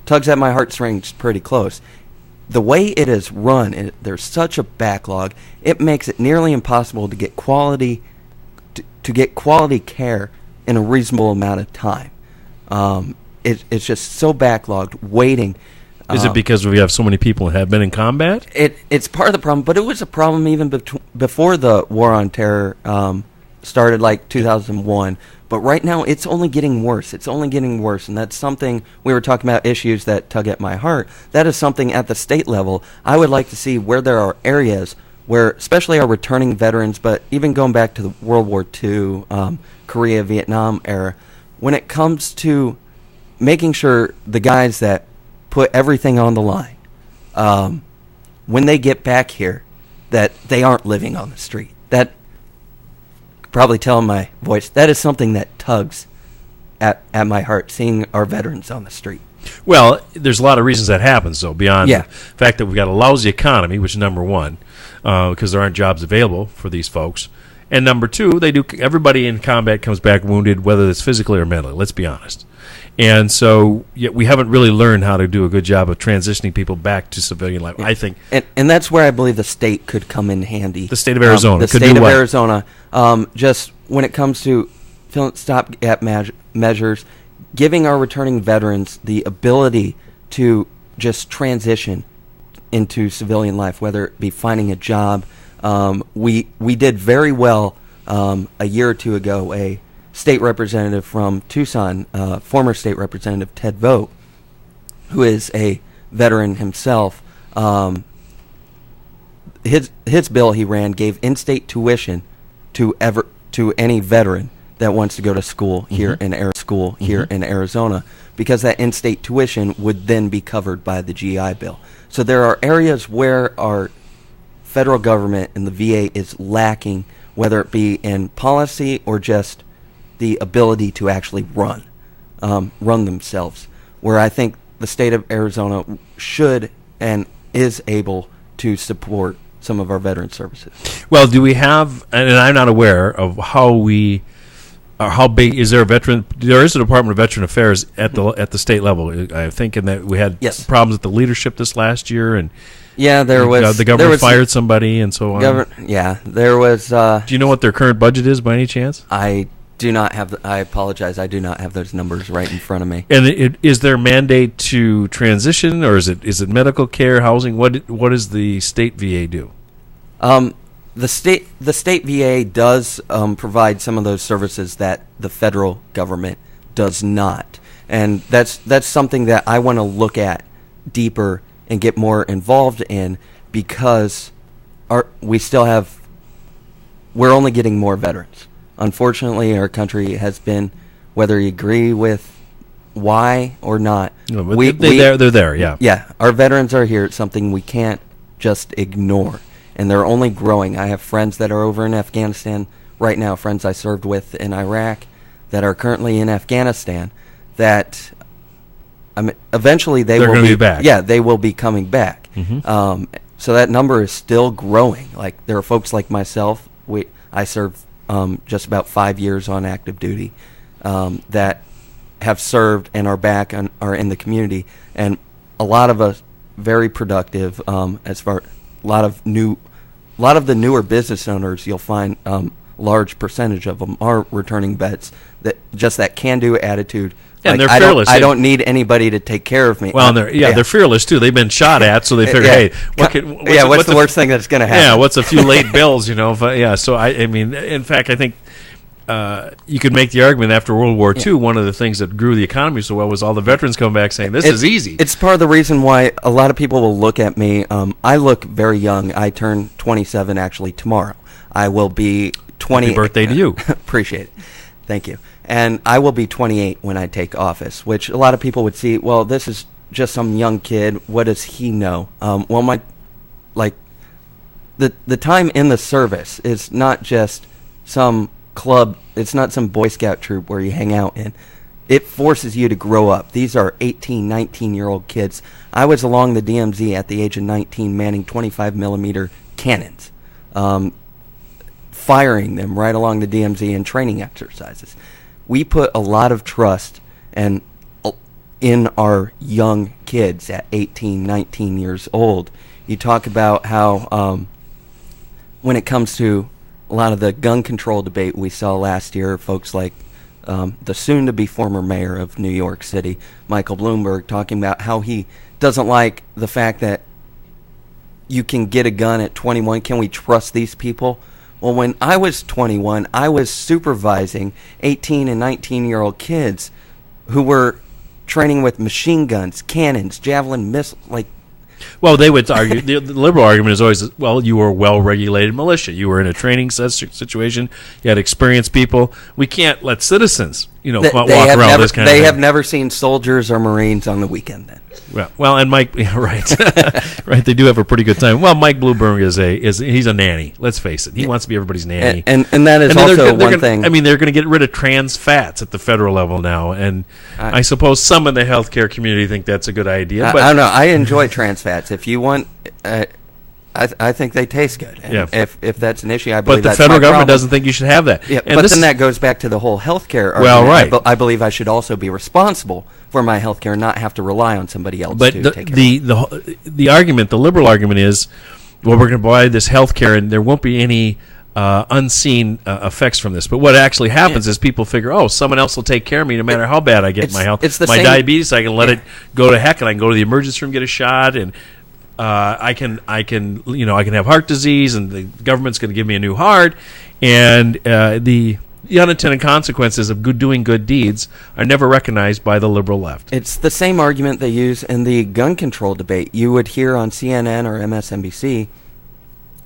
heartstrings pretty close. The way it is run, there's such a backlog. It makes it nearly impossible to get quality care in a reasonable amount of time. It's just so backlogged, waiting. Is it because we have so many people that have been in combat? It's part of the problem, but it was a problem even before the war on terror started, like 2001. But right now, it's only getting worse. It's only getting worse, and that's something we were talking about, issues that tug at my heart. That is something at the state level I would like to see, where there are areas where, especially our returning veterans, but even going back to the World War II, Korea, Vietnam era, when it comes to making sure the guys that put everything on the line, when they get back here, that they aren't living on the street. That, probably tell in my voice, that is something that tugs at my heart, seeing our veterans on the street. Well, there's a lot of reasons that happens, though, beyond the fact that we've got a lousy economy, which is number one, because there aren't jobs available for these folks. And number two, everybody in combat comes back wounded, whether it's physically or mentally, let's be honest. And so we haven't really learned how to do a good job of transitioning people back to civilian life, I think. And that's where I believe the state could come in handy. The state of Arizona the could state do of what? Arizona, just when it comes to stopgap measures, giving our returning veterans the ability to just transition into civilian life, whether it be finding a job. We did very well a year or two ago. A state representative from Tucson, former state representative Ted Vogt, who is a veteran himself, his bill he ran gave in-state tuition to any veteran that wants to go to school here in Arizona, because that in-state tuition would then be covered by the GI Bill. So there are areas where our federal government and the VA is lacking, whether it be in policy or just the ability to actually run themselves, where I think the state of Arizona should and is able to support some of our veteran services. Well, do we have, and I'm not aware of how big is there a veteran? There is a Department of Veteran Affairs at the state level. I think in that we had problems with the leadership this last year, and the government fired somebody and so on. There was. Do you know what their current budget is by any chance? I do not have. I apologize. I do not have those numbers right in front of me. And is there mandate to transition, or is it medical care, housing? What does the state VA do? The state VA does provide some of those services that the federal government does not, and that's something that I want to look at deeper and get more involved in, because we're only getting more veterans. Unfortunately, our country has been, whether you agree with why or not, they're there. Yeah, our veterans are here. It's something we can't just ignore. And they're only growing. I have friends that are over in Afghanistan right now, friends I served with in Iraq that are currently in Afghanistan, that eventually they're going to be back. Yeah, they will be coming back. Mm-hmm. So that number is still growing. Like, there are folks like myself. I served just about 5 years on active duty that have served and are back and are in the community. And a lot of us very productive as far a lot of the newer business owners, you'll find large percentage of them are returning vets that can-do attitude. Yeah, and they're fearless. I don't need anybody to take care of me. Well, they're fearless too. They've been shot at, so they figure, hey, what's the worst thing that's going to happen? Yeah, what's a few late bills, So I mean, in fact, I think you could make the argument after World War II, one of the things that grew the economy so well was all the veterans coming back saying, this is easy. It's part of the reason why a lot of people will look at me. I look very young. I turn 27 actually tomorrow. I will be 20. Happy birthday to you. Appreciate it. Thank you. And I will be 28 when I take office, which a lot of people would see, well, this is just some young kid. What does he know? The time in the service is not just some club. It's not some Boy Scout troop where you hang out in. It forces you to grow up. These are 18, 19-year-old kids. I was along the DMZ at the age of 19 manning 25-millimeter cannons, firing them right along the DMZ in training exercises. We put a lot of trust in our young kids at 18, 19 years old. You talk about how when it comes to a lot of the gun control debate we saw last year, folks like the soon-to-be former mayor of New York City, Michael Bloomberg, talking about how he doesn't like the fact that you can get a gun at 21. Can we trust these people? Well, when I was 21, I was supervising 18 and 19-year-old kids who were training with machine guns, cannons, javelin missiles, Well, they would argue, the liberal argument is always, well, you were a well-regulated militia. You were in a training situation. You had experienced people. We can't let citizens, walk around this kind of thing. They have never seen soldiers or Marines on the weekend then. Well, and Mike, right, right. They do have a pretty good time. Well, Mike Bloomberg he's a nanny. Let's face it, he wants to be everybody's nanny, and that is also one thing. I mean, they're going to get rid of trans fats at the federal level now, and I suppose some in the healthcare community think that's a good idea. But I don't know. I enjoy trans fats. If you want, I think they taste good. And if that's an issue, I believe that's But the federal government problem. doesn't think you should have that. Yeah, but then that goes back to the whole healthcare argument. Well, right. I believe I should also be responsible for my healthcare and not have to rely on somebody else but to take care of it. the argument, the liberal argument is, well, we're going to provide this healthcare and there won't be any unseen effects from this. But what actually happens is people figure, oh, someone else will take care of me no matter how bad I get my health. It's the my same, diabetes, I can let it go to heck, and I can go to the emergency room, get a shot, and I can have heart disease, and the government's going to give me a new heart, and the unintended consequences of doing good deeds are never recognized by the liberal left. It's the same argument they use in the gun control debate. You would hear on CNN or MSNBC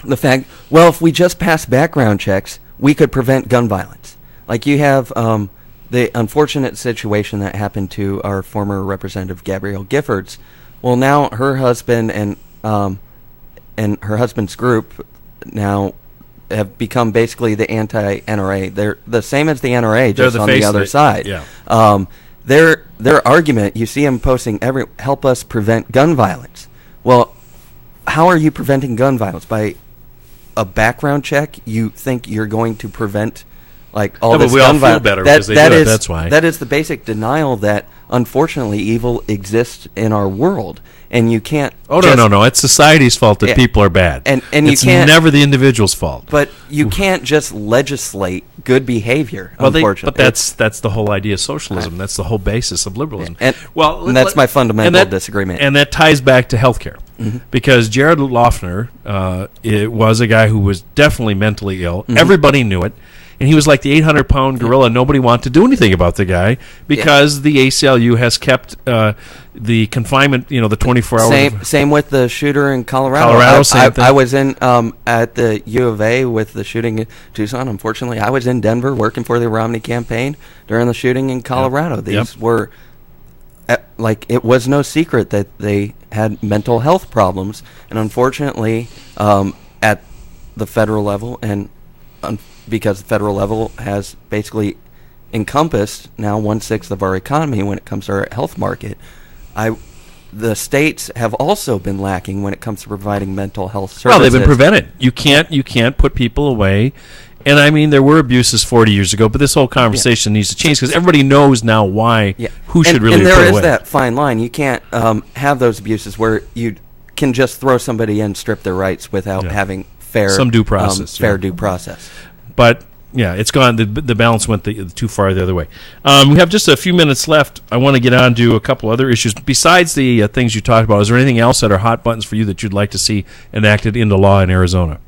the fact, well, if we just pass background checks, we could prevent gun violence. Like you have the unfortunate situation that happened to our former Representative Gabrielle Giffords. Well, now her husband and her husband's group now have become basically the anti-NRA. They're the same as the NRA, just on the other side. Yeah. Their argument, you see them posting help us prevent gun violence. Well, how are you preventing gun violence? By a background check? You think you're going to prevent all this but we gun all violence? feel better because they do it, that's why. That is the basic denial that unfortunately evil exists in our world. And you can't. Oh, no. It's society's fault that people are bad. And it's you can't, never the individual's fault. But you can't just legislate good behavior, well, unfortunately. But that's the whole idea of socialism. Right. That's the whole basis of liberalism. And that's my fundamental disagreement. And that ties back to healthcare. Mm-hmm. Because Jared Loughner it was a guy who was definitely mentally ill. Mm-hmm. Everybody knew it. And he was like the 800-pound gorilla. Nobody wanted to do anything about the guy because the ACLU has kept the confinement, the 24 hours. Same with the shooter in Colorado. Same thing. I was in at the U of A with the shooting in Tucson. Unfortunately, I was in Denver working for the Romney campaign during the shooting in Colorado. Yep. These were it was no secret that they had mental health problems, and unfortunately, at the federal level and because the federal level has basically encompassed now 1/6 of our economy when it comes to our health market. The states have also been lacking when it comes to providing mental health services. Well, they've been prevented. You can't put people away. And I mean, there were abuses 40 years ago, but this whole conversation needs to change because everybody knows now why. Yeah. Who should really be put away. And there is that fine line. You can't have those abuses where you can just throw somebody in, strip their rights without having some due process, fair due process. But yeah, it's gone. The balance went too far the other way. We have just a few minutes left. I want to get on to a couple other issues besides the things you talked about. Is there anything else that are hot buttons for you that you'd like to see enacted into law in Arizona?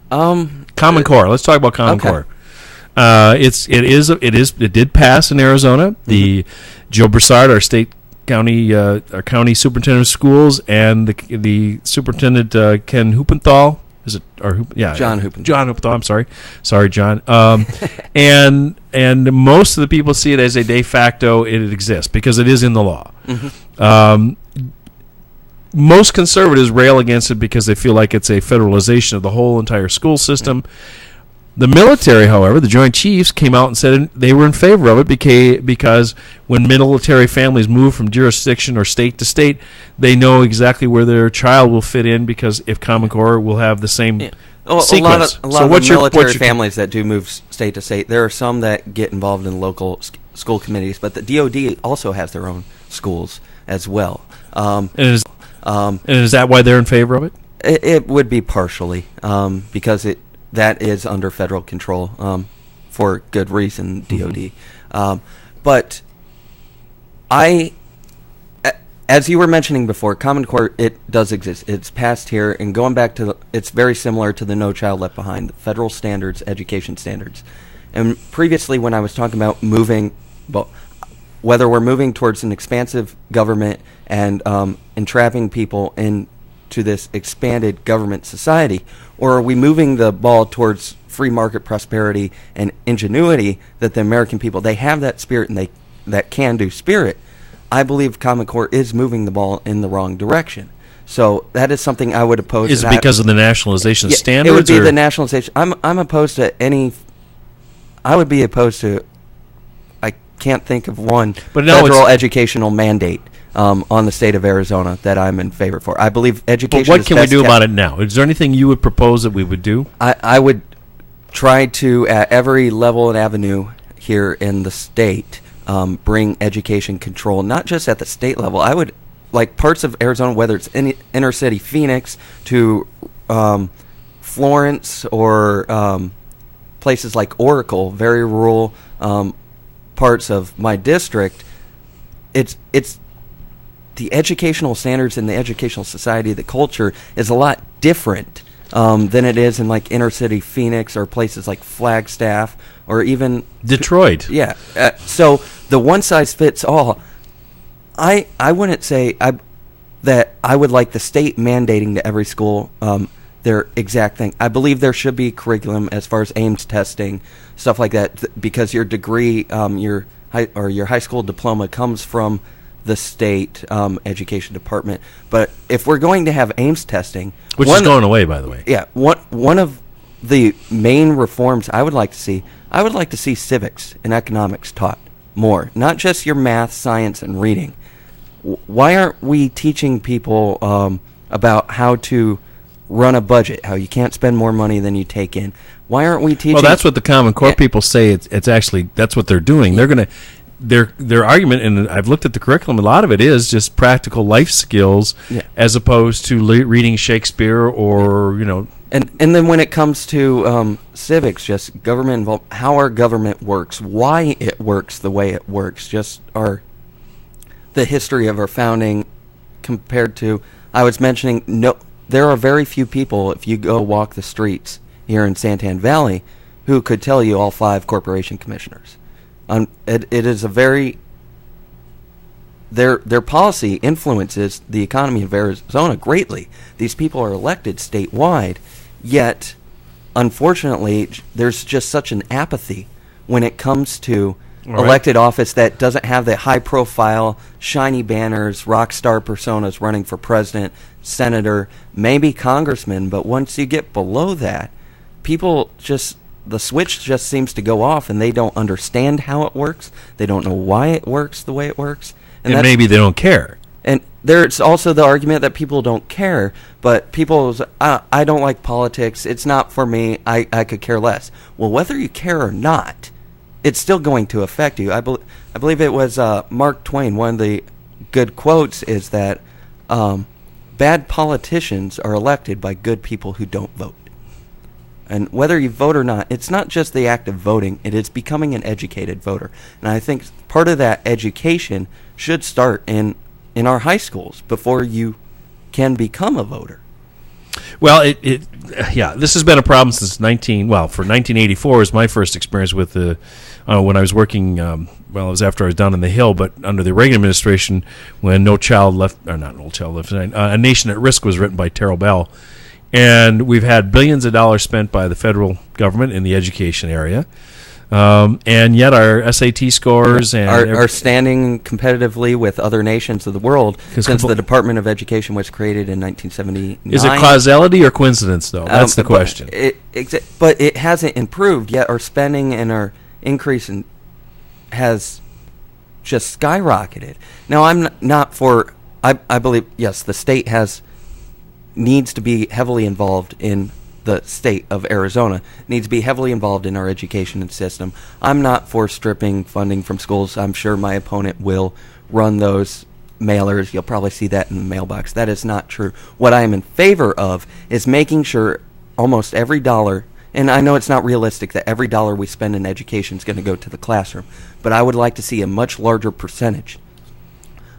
Common Core. Let's talk about Common Core. It did pass in Arizona. Mm-hmm. The Joe Broussard, our county superintendent of schools, and the superintendent Ken Huppenthal. Is it John Huppenthal? John Huppenthal. I'm sorry, John. And most of the people see it as a de facto. It exists because it is in the law. Mm-hmm. Most conservatives rail against it because they feel like it's a federalization of the whole entire school system. The military, however, the Joint Chiefs came out and said they were in favor of it because when military families move from jurisdiction or state to state, they know exactly where their child will fit in because if Common Core will have the same sequence. A lot of military families that do move state to state, there are some that get involved in local school committees, but the DOD also has their own schools as well. And is that why they're in favor of it? It would be partially because that is under federal control for good reason, DOD. Mm-hmm. But as you were mentioning before, Common Core, it does exist. It's passed here, and going back to it's very similar to the No Child Left Behind, the federal standards, education standards. And previously when I was talking about whether we're moving towards an expansive government and entrapping people into this expanded government society, or are we moving the ball towards free market prosperity and ingenuity that the American people, they have that spirit and that can-do spirit. I believe Common Core is moving the ball in the wrong direction. So that is something I would oppose. Is it because of the nationalization standards? It would be the nationalization. I'm opposed to any. I would be opposed to. I can't think of one federal educational mandate on the state of Arizona that I'm in favor for. I believe education. But what can we do about it now? Is there anything you would propose that we would do? I would try to, at every level and avenue here in the state, bring education control, not just at the state level. I would, like parts of Arizona, whether it's in inner city Phoenix to Florence or places like Oracle, very rural parts of my district, it's the educational standards and the educational society, the culture is a lot different than it is in like inner city Phoenix or places like Flagstaff or even Detroit. Yeah. So the one size fits all. I wouldn't say that I would like the state mandating to every school their exact thing. I believe there should be curriculum as far as Ames testing, stuff like that, because your degree, your high school diploma comes from the state education department. But if we're going to have Ames testing, which is going away, by the way. Yeah, one of the main reforms I would like to see civics and economics taught more, not just your math, science, and reading. Why aren't we teaching people about how to run a budget, how you can't spend more money than you take in? Why aren't we teaching? Well, that's what the Common Core people say. It's actually, that's what they're doing. They're going to, their argument, and I've looked at the curriculum, a lot of it is just practical life skills as opposed to reading Shakespeare or, And then when it comes to civics, just government involved, how our government works, why it works the way it works, just the history of our founding compared to, I was mentioning, there are very few people, if you go walk the streets here in Santan Valley, who could tell you all 5 corporation commissioners. It is a very, their policy influences the economy of Arizona greatly. These people are elected statewide, yet, unfortunately, there's just such an apathy when it comes to elected office that doesn't have the high-profile, shiny banners, rock star personas running for president, senator, maybe congressman. But once you get below that, people just, the switch just seems to go off, and they don't understand how it works. They don't know why it works the way it works. And maybe they don't care. And there's also the argument that people don't care, but people, I don't like politics, it's not for me, I could care less. Well, whether you care or not, it's still going to affect you. I believe it was Mark Twain, one of the good quotes is that bad politicians are elected by good people who don't vote. And whether you vote or not, it's not just the act of voting, it is becoming an educated voter. And I think part of that education should start in our high schools before you can become a voter. Well, this has been a problem since 1984 was my first experience with when I was working, it was after I was down in the Hill, but under the Reagan administration, when A Nation at Risk was written by Terrell Bell. And we've had billions of dollars spent by the federal government in the education area. And yet our SAT scores are standing competitively with other nations of the world since the Department of Education was created in 1979. Is it causality or coincidence, though? That's the question. But it hasn't improved, yet our spending and our increase has just skyrocketed. Now, I'm not for... I believe, yes, the state needs to be heavily involved in the state of Arizona, needs to be heavily involved in our education system. I'm not for stripping funding from schools. I'm sure my opponent will run those mailers. You'll probably see that in the mailbox. That is not true. What I am in favor of is making sure almost every dollar, and I know it's not realistic that every dollar we spend in education is going to go to the classroom, but I would like to see a much larger percentage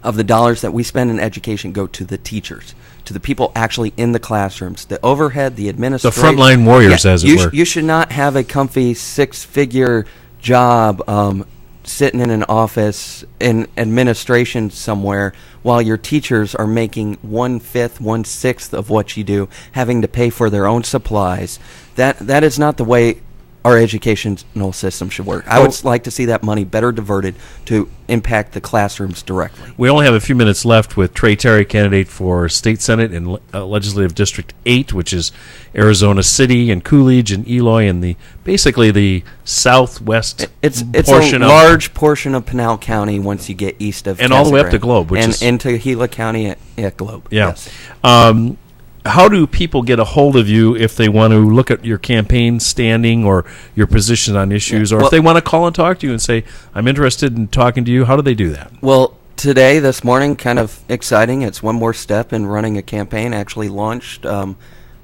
of the dollars that we spend in education go to the teachers, to the people actually in the classrooms, the overhead, the administration. The frontline warriors, as it were. You should not have a comfy 6-figure job sitting in an office in administration somewhere while your teachers are making 1/5, 1/6 of what you do, having to pay for their own supplies. That is not the way our educational system should work. I would like to see that money better diverted to impact the classrooms directly. We only have a few minutes left with Trey Terry, candidate for State Senate in Legislative District 8, which is Arizona City and Coolidge and Eloy and basically the southwest it's portion a large portion of Pinal County once you get east of and all the way up to Globe, and into Gila County at Globe. Yeah. Yes. How do people get a hold of you if they want to look at your campaign standing or your position on issues, or if they want to call and talk to you and say, I'm interested in talking to you? How do they do that? Well, this morning, kind of exciting. It's one more step in running a campaign. Actually launched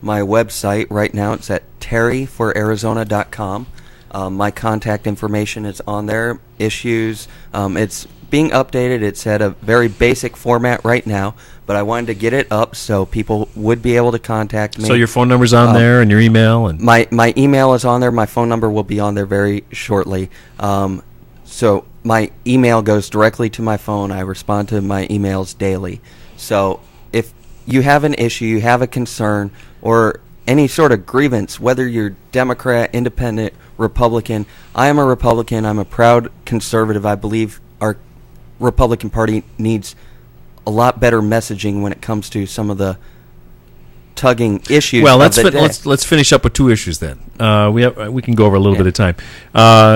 my website right now. It's at terryforarizona.com. My contact information is on there. Issues. It's being updated. It's at a very basic format right now, but I wanted to get it up so people would be able to contact me. So your phone number's on there and your email? And my email is on there. My phone number will be on there very shortly. So my email goes directly to my phone. I respond to my emails daily. So if you have an issue, you have a concern, or any sort of grievance, whether you're Democrat, Independent, Republican. I am a Republican. I'm a proud conservative. I believe our Republican Party needs a lot better messaging when it comes to some of the tugging issues. Well, let's finish up with two issues then. We can go over a little bit of time.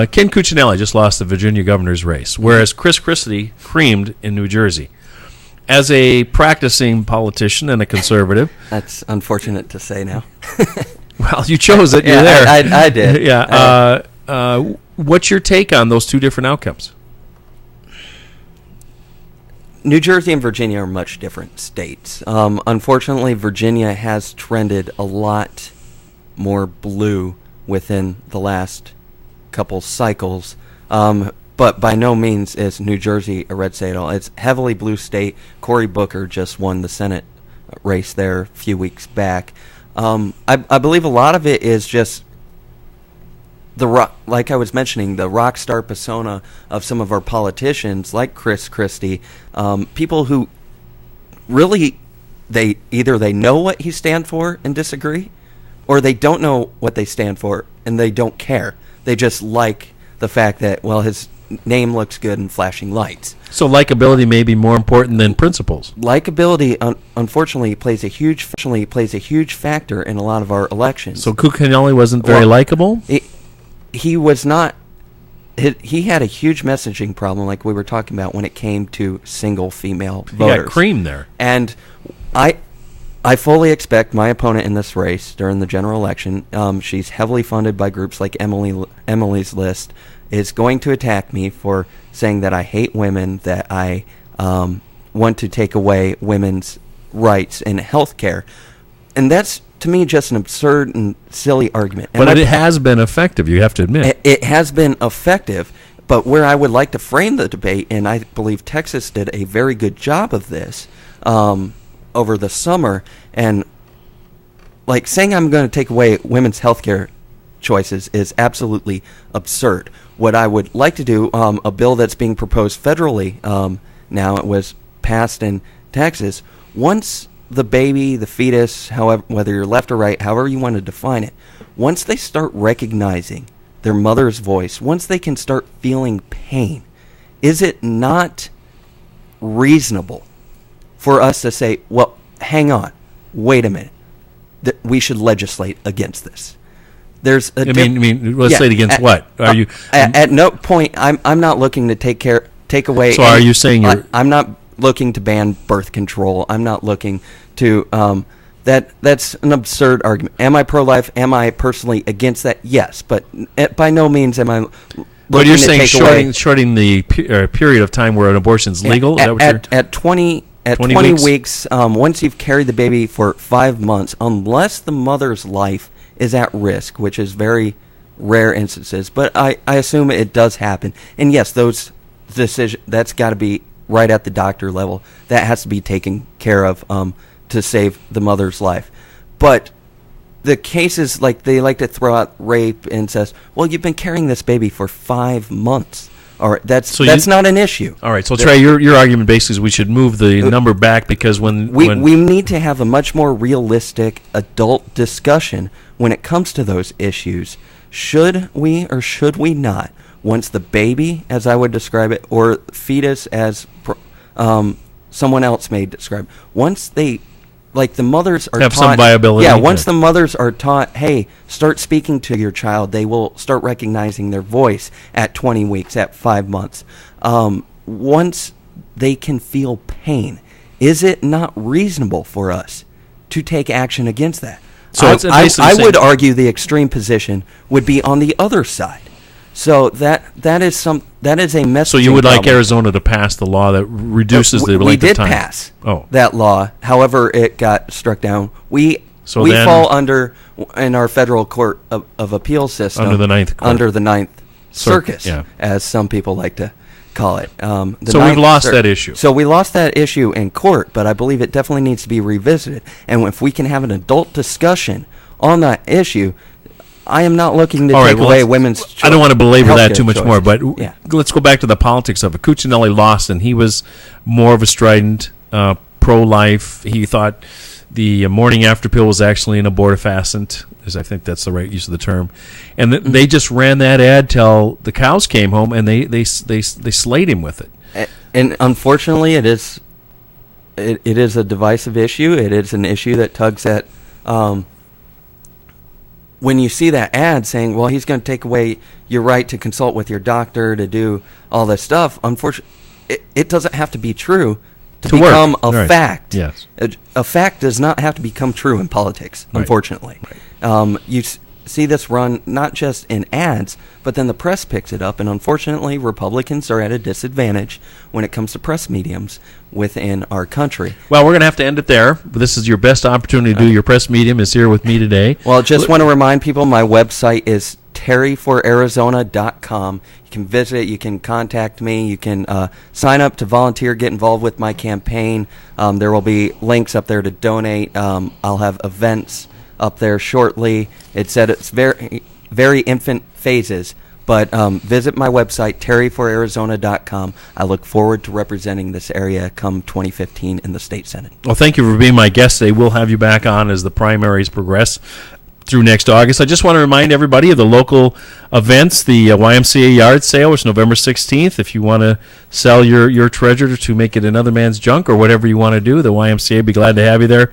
Ken Cuccinelli just lost the Virginia governor's race, whereas Chris Christie creamed in New Jersey. As a practicing politician and a conservative, that's unfortunate to say now. Well, you chose it. You're there. I did. Yeah. What's your take on those two different outcomes? New Jersey and Virginia are much different states. Unfortunately, Virginia has trended a lot more blue within the last couple cycles. But by no means is New Jersey a red state at all. It's heavily blue state. Cory Booker just won the Senate race there a few weeks back. I believe a lot of it is just like I was mentioning, the rock star persona of some of our politicians, like Chris Christie, people who really they know what he stands for and disagree, or they don't know what they stand for and they don't care. They just like the fact that, well, his name looks good in flashing lights. So likability may be more important than principles. Likability, unfortunately, plays a huge factor in a lot of our elections. So Cuccinelli wasn't very likable? He was not. He had a huge messaging problem, like we were talking about, when it came to single female voters. He got creamed there. And I fully expect my opponent in this race during the general election, she's heavily funded by groups like Emily's List, is going to attack me for saying that I hate women, that I want to take away women's rights in health care. And that's, to me, just an absurd and silly argument. But it has been effective, you have to admit. It has been effective, but where I would like to frame the debate, and I believe Texas did a very good job of this over the summer, and like saying I'm going to take away women's health care choices is absolutely absurd. What I would like to do, a bill that's being proposed federally now, it was passed in Texas, once the baby, the fetus, however, whether you're left or right, however you want to define it, once they start recognizing their mother's voice, once they can start feeling pain, is it not reasonable for us to say, well, hang on, wait a minute, that we should legislate against this? There's a legislate against what? Are you at no point? I'm not looking to take away. So are you saying I'm not looking to ban birth control. I'm not looking to that's an absurd argument. Am I pro-life? Am I personally against that? Yes, but by no means am I. But you're saying shorting the period of time where an abortion is legal? At 20 weeks, once you've carried the baby for 5 months, unless the mother's life is at risk, which is very rare instances, but I assume it does happen. And yes, those decisions, that's got to be right at the doctor level. That has to be taken care of to save the mother's life. But the cases, like they like to throw out rape and says, well, you've been carrying this baby for 5 months. All right, that's not an issue. All right, so Trey, your argument basically is we should move the number back because when we need to have a much more realistic adult discussion when it comes to those issues. Should we or should we not, once the baby, as I would describe it, or fetus as someone else may describe, once they, like the mothers are have taught, some viability. Yeah, once the mothers are taught, hey, start speaking to your child, they will start recognizing their voice at 20 weeks, at 5 months. Once they can feel pain, is it not reasonable for us to take action against that? So I would argue the extreme position would be on the other side. So that is a messaging. So you would like Arizona to pass the law that reduces the length of time? We did pass that law. However, it got struck down. We So we then, fall under, in our federal court of appeal system, Under the Ninth Court. under the Ninth Circus, yeah. as some people like to call it. So we've lost that issue. So we lost that issue in court, but I believe it definitely needs to be revisited. And if we can have an adult discussion on that issue, I am not looking to take away women's I don't want to belabor that healthcare too much choice. more, but Yeah. let's go back to the politics of it. Cuccinelli lost, and he was more of a strident pro-life. He thought the morning after pill was actually an abortifacient, as I think that's the right use of the term. And they just ran that ad till the cows came home, and they slayed him with it. And unfortunately, it is a divisive issue. It is an issue that tugs at. When you see that ad saying, "Well, he's going to take away your right to consult with your doctor to do all this stuff," unfortunately, it doesn't have to be true to become a fact. Yes, a fact does not have to become true in politics. Right. Unfortunately, you see this run not just in ads, but then the press picks it up, and unfortunately, Republicans are at a disadvantage when it comes to press mediums within our country. Well, we're going to have to end it there. This is your best opportunity to do. Your press medium is here with me today. Well, just want to remind people, my website is terryforarizona.com. You can visit it. You can contact me. You can sign up to volunteer, get involved with my campaign. There will be links up there to donate. I'll have events up there shortly. It's at its very infant phases. But visit my website, terryforarizona.com. I look forward to representing this area come 2015 in the state senate. Well, thank you for being my guest today. We'll have you back on as the primaries progress through next August. I just want to remind everybody of the local events, the YMCA yard sale, which is November 16th. If you want to sell your treasure to make it another man's junk or whatever you want to do, the YMCA will be glad to have you there.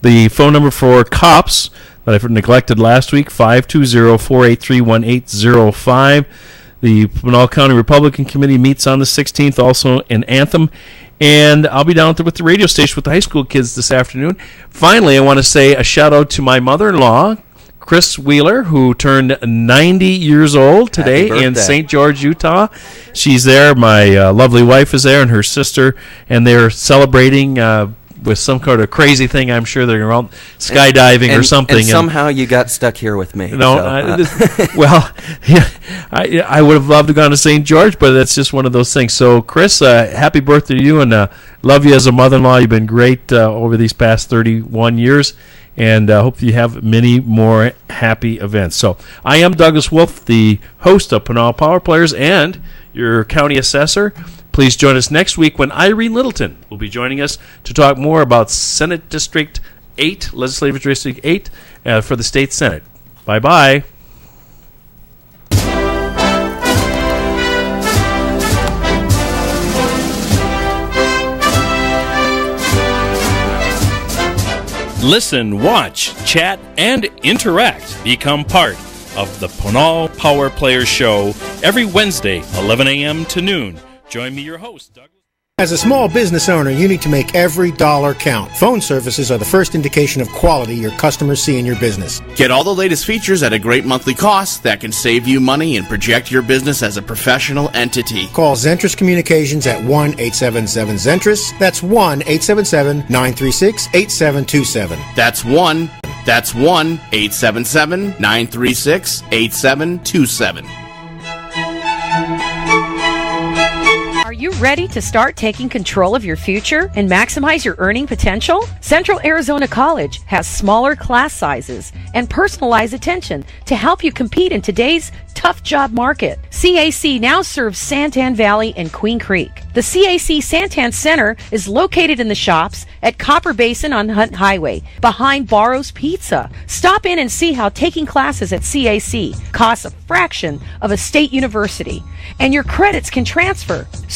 The phone number for COPS that I neglected last week, 520-483-1805. The Pinal County Republican Committee meets on the 16th, also in Anthem. And I'll be down there with the radio station with the high school kids this afternoon. Finally, I want to say a shout-out to my mother-in-law, Chris Wheeler, who turned 90 years old today in St. George, Utah. She's there. My lovely wife is there and her sister, and they're celebrating with some kind of crazy thing. I'm sure they're around skydiving or something. And somehow you got stuck here with me. No, well, yeah, I would have loved to have gone to St. George, but that's just one of those things. So, Chris, happy birthday to you, and love you as a mother-in-law. You've been great over these past 31 years, and hope you have many more happy events. So, I am Douglas Wolf, the host of Pinal Power Players and your county assessor. Please join us next week when Irene Littleton will be joining us to talk more about Senate District 8, Legislative District 8, for the State Senate. Bye-bye. Listen, watch, chat, and interact. Become part of the Pinal Power Players Show every Wednesday, 11 a.m. to noon. Join me, your host, Douglas. As a small business owner, you need to make every dollar count. Phone services are the first indication of quality your customers see in your business. Get all the latest features at a great monthly cost that can save you money and project your business as a professional entity. Call Zentris Communications at 1-877-ZENTRIS. That's 1-877-936-8727. That's 1-877-936-8727. Are you ready to start taking control of your future and maximize your earning potential? Central Arizona College has smaller class sizes and personalized attention to help you compete in today's tough job market. CAC now serves Santan Valley and Queen Creek. The CAC Santan Center is located in the shops at Copper Basin on Hunt Highway, behind Barrow's Pizza. Stop in and see how taking classes at CAC costs a fraction of a state university, and your credits can transfer.